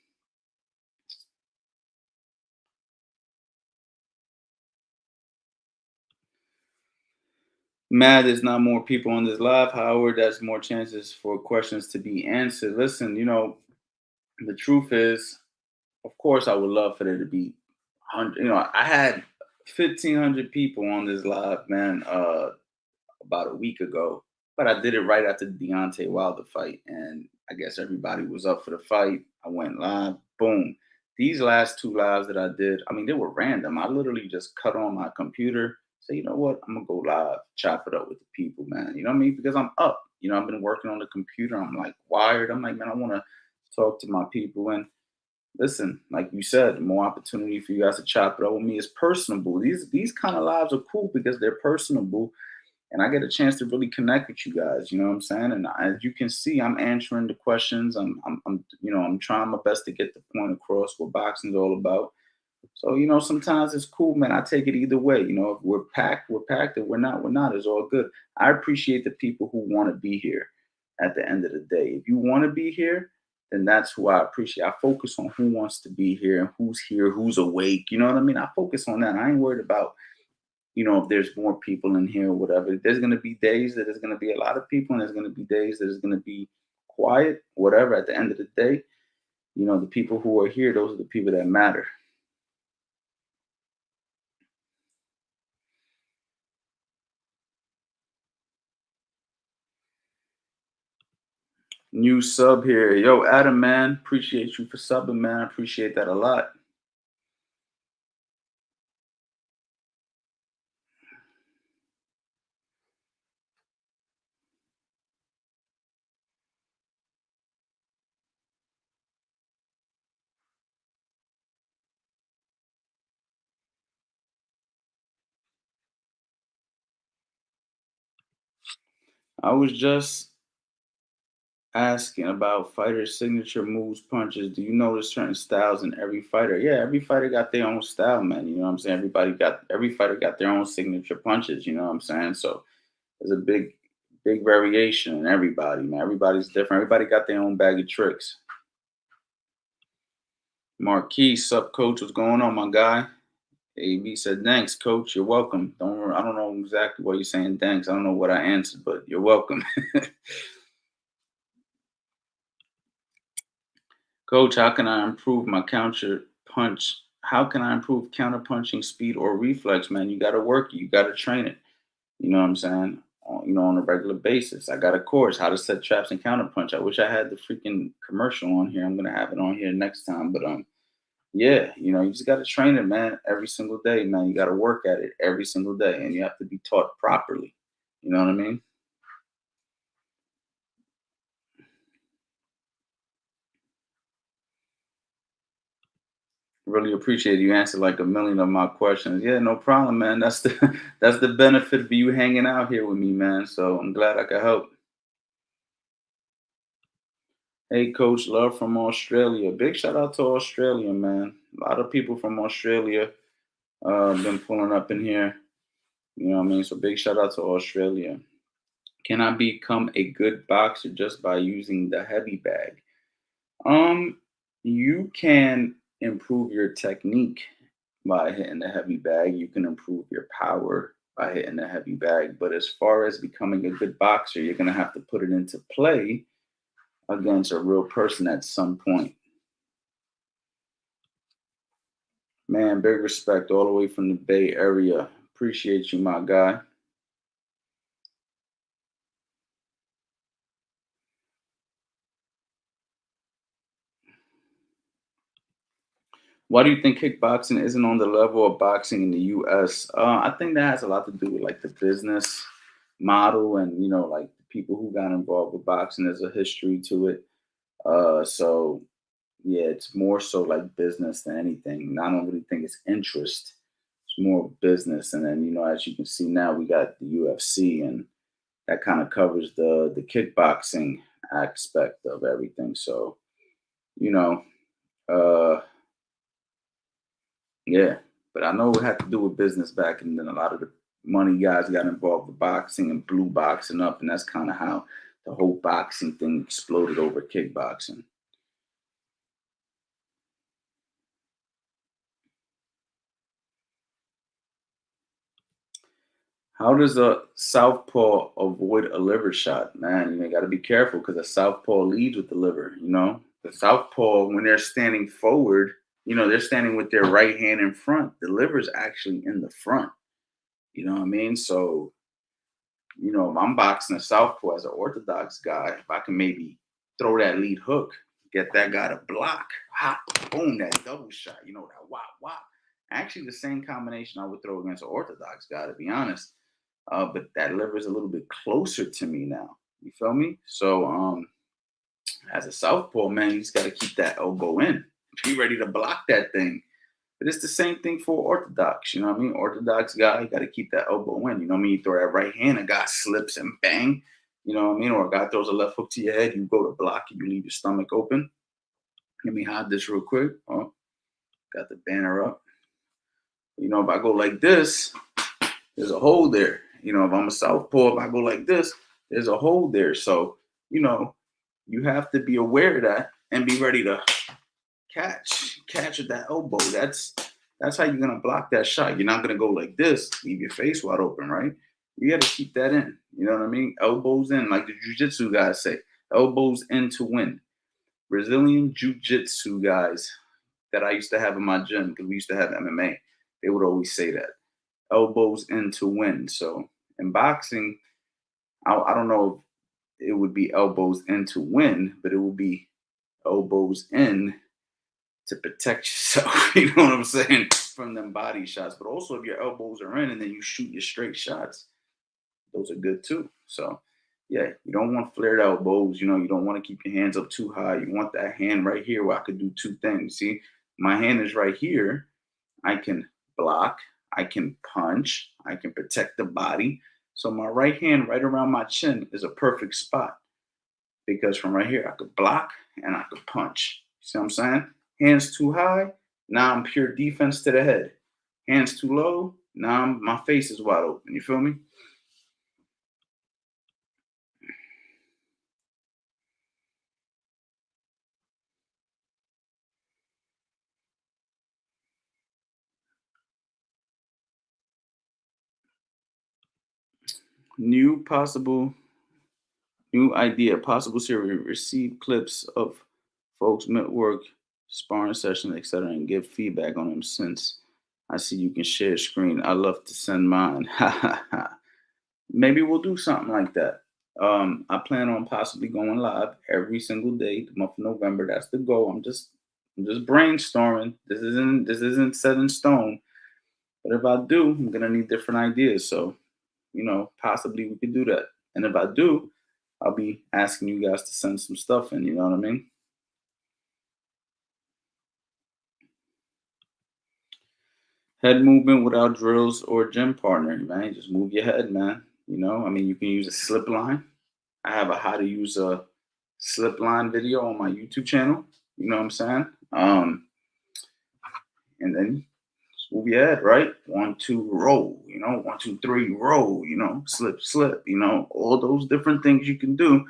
Mad there's not more people on this live. However, that's more chances for questions to be answered. Listen, you know, the truth is, of course, I would love for there to be 100. You know, I had 1,500 people on this live, man, about a week ago. But I did it right after the Deontay Wilder fight, and I guess everybody was up for the fight. I went live, boom. These last 2 lives that I did, I mean, they were random. I literally just cut on my computer, say, you know what, I'm gonna go live, chop it up with the people, man. You know what I mean? Because I'm up. You know, I've been working on the computer. I'm like wired. I'm like, man, I want to talk to my people. And listen, like you said, more opportunity for you guys to chop it up with me. It's personable. These kind of lives are cool because they're personable. And I get a chance to really connect with you guys, you know what I'm saying? And as you can see, I'm answering the questions. I'm you know, I'm trying my best to get the point across what boxing's all about. So, you know, sometimes it's cool, man. I take it either way. You know, if we're packed, we're packed. If we're not, we're not. It's all good. I appreciate the people who want to be here at the end of the day. If you want to be here, then that's who I appreciate. I focus on who wants to be here and who's here, who's awake. You know what I mean? I focus on that. I ain't worried about, you know, if there's more people in here or whatever. There's going to be days that there's going to be a lot of people, and there's going to be days that it's going to be quiet, whatever. At the end of the day, you know, the people who are here, those are the people that matter. New sub here. Yo, Adam, man, appreciate you for subbing, man. I appreciate that a lot. I was just asking about fighters' signature moves, punches. Do you notice certain styles in every fighter? Yeah, every fighter got their own style, man. You know what I'm saying? Every fighter got their own signature punches. You know what I'm saying? So there's a big variation in everybody, man. Everybody's different. Everybody got their own bag of tricks. Marquis, sup, coach? What's going on, my guy? AB said, thanks, coach. You're welcome. I don't know exactly what you're saying. Thanks. I don't know what I answered, but you're welcome. Coach, how can I improve my counter punch? How can I improve counter punching speed or reflex, man? You got to work it. You got to train it. You know what I'm saying? on a regular basis. I got a course, how to set traps and counterpunch. I wish I had the freaking commercial on here. I'm gonna have it on here next time. But yeah, you just gotta train it, man, every single day, man. You gotta work at it every single day, and you have to be taught properly. You know what I mean? Really appreciate you answered like a million of my questions. Yeah, no problem, man. That's the that's the benefit of you hanging out here with me, man. So I'm glad I could help. Hey, Coach Love from Australia. Big shout out to Australia, man. A lot of people from Australia been pulling up in here. You know what I mean? So big shout out to Australia. Can I become a good boxer just by using the heavy bag? Um, you can improve your technique by hitting the heavy bag. You can improve your power by hitting the heavy bag. But as far as becoming a good boxer, you're gonna have to put it into play against a real person at some point. Man, big respect all the way from the Bay Area. Appreciate you, my guy. Why do you think kickboxing isn't on the level of boxing in the U.S.? I think that has a lot to do with like the business model and like the people who got involved with boxing. There's a history to it. So yeah, it's more so like business than anything. I don't really think it's interest. It's more business. And then as you can see now, we got the UFC, and that kind of covers the kickboxing aspect of everything. So you know, uh, yeah. But I know it had to do with business back, and then a lot of the money guys got involved with boxing and blew boxing up, and that's kind of how the whole boxing thing exploded over kickboxing. How does a southpaw avoid a liver shot? Man, you got to be careful because a southpaw leads with the liver. The southpaw, when they're standing forward, they're standing with their right hand in front. The liver's actually in the front. You know what I mean? So, if I'm boxing a southpaw as an orthodox guy, if I can maybe throw that lead hook, get that guy to block, hop, boom, that double shot, that wop, wop. Actually, the same combination I would throw against an orthodox guy, to be honest. But that liver is a little bit closer to me now. You feel me? So as a southpaw, man, you just got to keep that elbow in. Be ready to block that thing. But it's the same thing for orthodox. You know what I mean? Orthodox guy, you got to keep that elbow in. You know what I mean? You throw that right hand, a guy slips and bang. You know what I mean? Or a guy throws a left hook to your head, you go to block it, you leave your stomach open. Let me hide this real quick. Oh, got the banner up. If I go like this, there's a hole there. If I'm a southpaw, if I go like this, there's a hole there. So, you have to be aware of that and be ready to catch at that elbow. That's how you're gonna block that shot. You're not gonna go like this, leave your face wide open, right? You got to keep that in. You know what I mean? Elbows in, like the jiu-jitsu guys say. Elbows in to win. Brazilian jiu-jitsu guys that I used to have in my gym, because we used to have MMA, they would always say that. Elbows in to win. So in boxing, I don't know if it would be elbows in to win, but it would be elbows in to protect yourself. You know what I'm saying? From them body shots. But also, if your elbows are in and then you shoot your straight shots, those are good too. So yeah, you don't want flared elbows. You don't want to keep your hands up too high. You want that hand right here where I could do two things. See, my hand is right here. I can block, I can punch, I can protect the body. So my right hand right around my chin is a perfect spot, because from right here I could block and I could punch. See what I'm saying? Hands too high, now I'm pure defense to the head. Hands too low, now my face is wide open. You feel me? New possible New idea, possible series. Receive clips of folks' network, sparring sessions, etc., and give feedback on them. Since I see you can share screen, I love to send mine. Ha ha ha. maybe we'll do something like that. I plan on possibly going live every single day, the month of November. That's the goal. I'm just brainstorming. This isn't set in stone. But if I do, I'm gonna need different ideas. So, possibly we could do that. And if I do, I'll be asking you guys to send some stuff in, you know what I mean? Head movement without drills or gym partner, man. Just move your head, man. You can use a slip line. I have a how to use a slip line video on my YouTube channel. You know what I'm saying? And then just move your head, right? 1, 2, roll, 1, 2, 3, roll, slip, slip, all those different things you can do.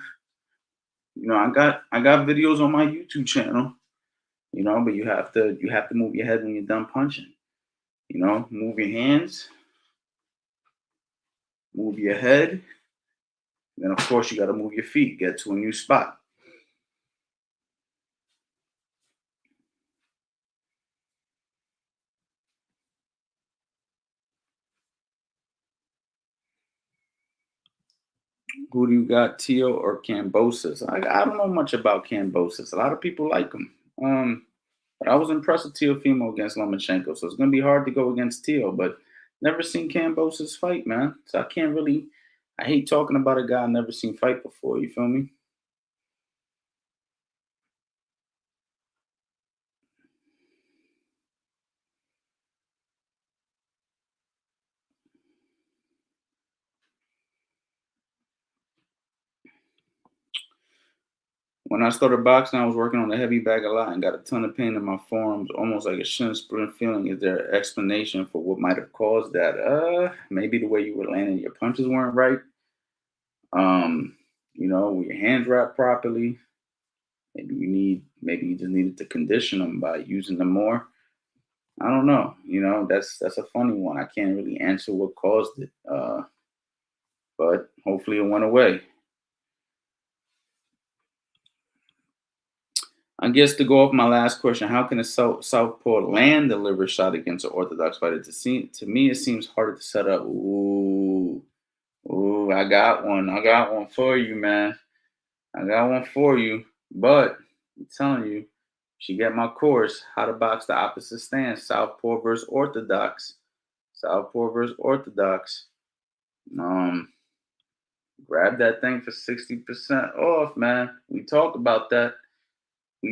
I got videos on my YouTube channel, but you have to move your head when you're done punching. Move your hands, move your head. Then of course you got to move your feet, get to a new spot. Who do you got, Teo or Cambosis? I don't know much about Cambosis. A lot of people like him. But I was impressed with Teofimo against Lomachenko, so it's gonna be hard to go against Teo. But never seen Cambosis fight, man. So I can't really. I hate talking about a guy I've never seen fight before. You feel me? When I started boxing, I was working on the heavy bag a lot and got a ton of pain in my forearms, almost like a shin splint feeling. Is there an explanation for what might have caused that? Maybe the way you were landing your punches weren't right. Were your hands wrapped properly? Maybe you just needed to condition them by using them more. I don't know. That's a funny one. I can't really answer what caused it. But hopefully it went away. I guess to go off my last question, how can a southpaw land the liver shot against an orthodox fighter? To me, it seems harder to set up. Ooh, I got one. I got one for you, man. I got one for you. But I'm telling you, you should get my course, How to Box the Opposite Stance, Southpaw versus Orthodox. Southpaw versus Orthodox. Grab that thing for 60% off, man. We talk about that. But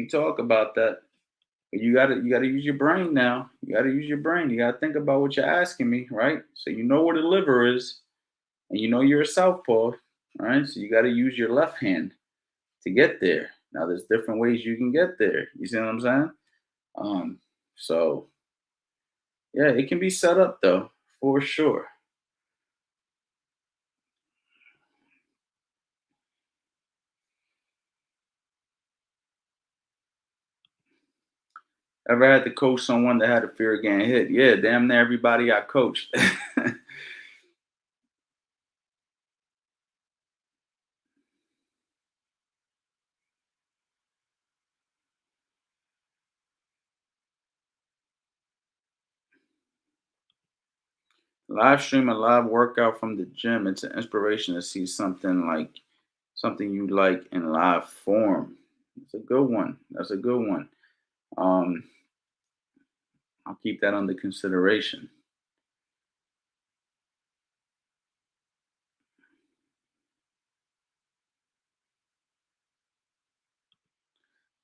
you gotta use your brain now. You gotta use your brain. You gotta think about what you're asking me, right? So you know where the liver is, and you know you're a southpaw, right? So you gotta use your left hand to get there. Now there's different ways you can get there. You see what I'm saying? So yeah, it can be set up though, for sure. Ever had to coach someone that had a fear of getting hit? Yeah, damn near everybody I coached. Live stream a live workout from the gym. It's an inspiration to see something you like in live form. It's a good one. That's a good one. Um, I'll keep that under consideration.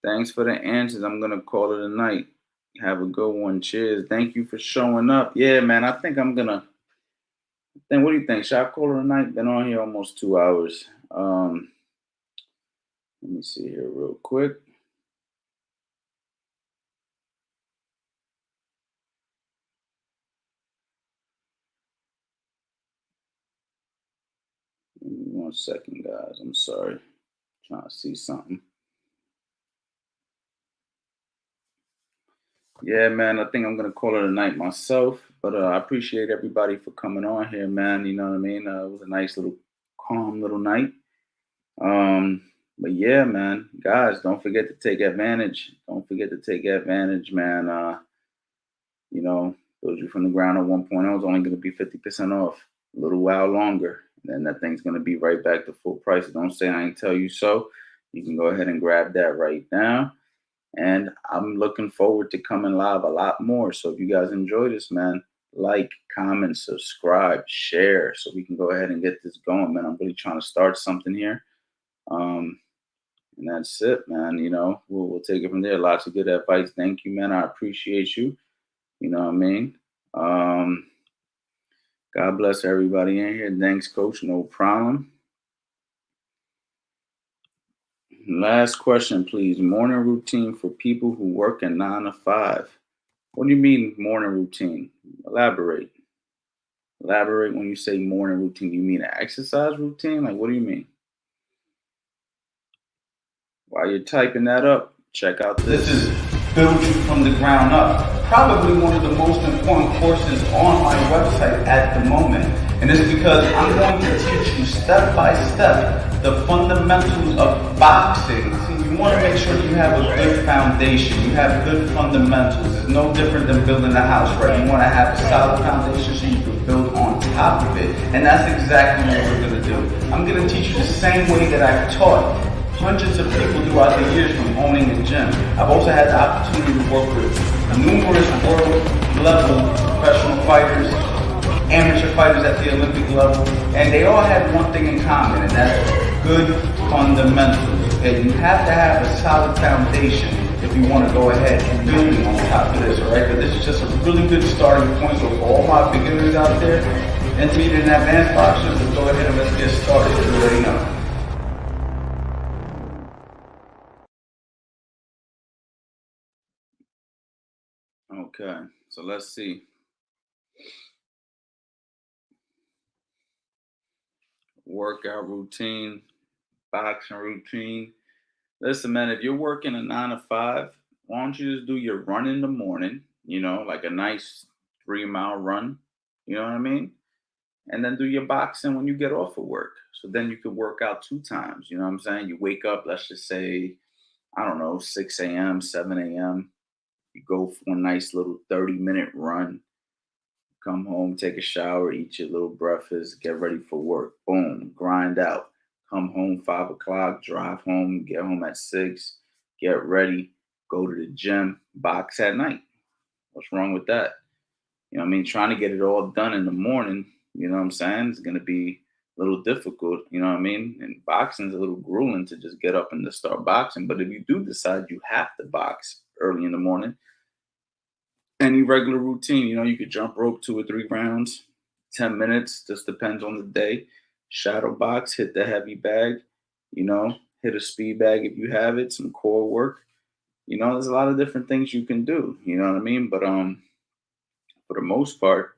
Thanks for the answers. I'm gonna call it a night. Have a good one. Cheers. Thank you for showing up. Yeah, man. I think I'm gonna. Then what do you think? Should I call it a night? Been on here almost 2 hours. Let me see here real quick. Give me 1 second, guys. I'm sorry. Trying to see something. Yeah, man, I think I'm gonna call it a night myself. But I appreciate everybody for coming on here, man. You know what I mean? It was a nice little calm little night. But yeah, man, guys, don't forget to take advantage. Don't forget to take advantage, man. Those you from the ground at 1.0 is only gonna be 50% off a little while longer. then that thing's gonna be right back to full price. Don't say I ain't tell you so. You can go ahead and grab that right now. And I'm looking forward to coming live a lot more. So if you guys enjoy this, man, like, comment, subscribe, share, so we can go ahead and get this going, man. I'm really trying to start something here. And that's it, man. We'll take it from there. Lots of good advice. Thank you, man. I appreciate you. You know what I mean? God bless everybody in here. Thanks, Coach. No problem. Last question, please. Morning routine for people who work a 9 to 5. What do you mean morning routine? Elaborate. Elaborate when you say morning routine. You mean an exercise routine? Like, what do you mean? While you're typing that up, check out this. This is build you from the ground up. Probably one of the most important courses on my website at the moment. And it's because I'm going to teach you step by step the fundamentals of boxing. See, you want to make sure you have a good foundation. You have good fundamentals. It's no different than building a house, right? You want to have a solid foundation so you can build on top of it. And that's exactly what we're going to do. I'm going to teach you the same way that I've taught hundreds of people throughout the years from owning a gym. I've also had the opportunity to work with numerous world-level professional fighters, amateur fighters at the Olympic level, and they all had one thing in common, and that's good fundamentals. Okay, you have to have a solid foundation if you want to go ahead and building on top of this, all right? But this is just a really good starting point. So for all my beginners out there, intermediate and advanced boxers, let's go ahead and let's get started. You already know. Okay, so let's see. Workout routine, boxing routine. Listen, man, if you're working a 9 to 5, why don't you just do your run in the morning, like a nice 3-mile run, you know what I mean? And then do your boxing when you get off of work. So then you could work out 2 times, you know what I'm saying? You wake up, let's just say, I don't know, 6 a.m., 7 a.m. You go for a nice little 30-minute run. Come home, take a shower, eat your little breakfast, get ready for work. Boom, grind out. Come home 5 o'clock, drive home, get home at 6, get ready, go to the gym, box at night. What's wrong with that? You know what I mean? Trying to get it all done in the morning, you know what I'm saying? It's going to be a little difficult, you know what I mean? And boxing's a little grueling to just get up and to start boxing. But if you do decide you have to box early in the morning, any regular routine, you could jump rope 2 or 3 rounds, 10 minutes, just depends on the day. Shadow box, hit the heavy bag, hit a speed bag if you have it, some core work. There's a lot of different things you can do, you know what I mean? But for the most part,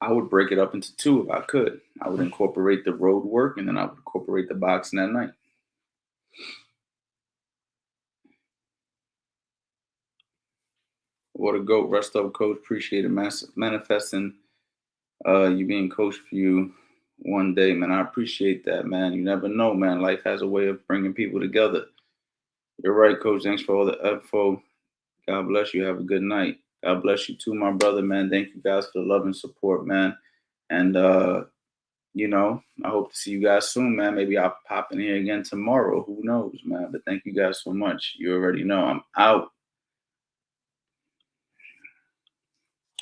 I would break it up into 2 if I could. I would incorporate the road work and then I would incorporate the boxing at night. What a goat, rest up, coach. Appreciate it, manifesting you being coach for you one day, man. I appreciate that, man. You never know, man. Life has a way of bringing people together. You're right, coach. Thanks for all the info. God bless you. Have a good night. God bless you too, my brother, man. Thank you guys for the love and support, man. And I hope to see you guys soon, man. Maybe I'll pop in here again tomorrow. Who knows, man? But thank you guys so much. You already know I'm out.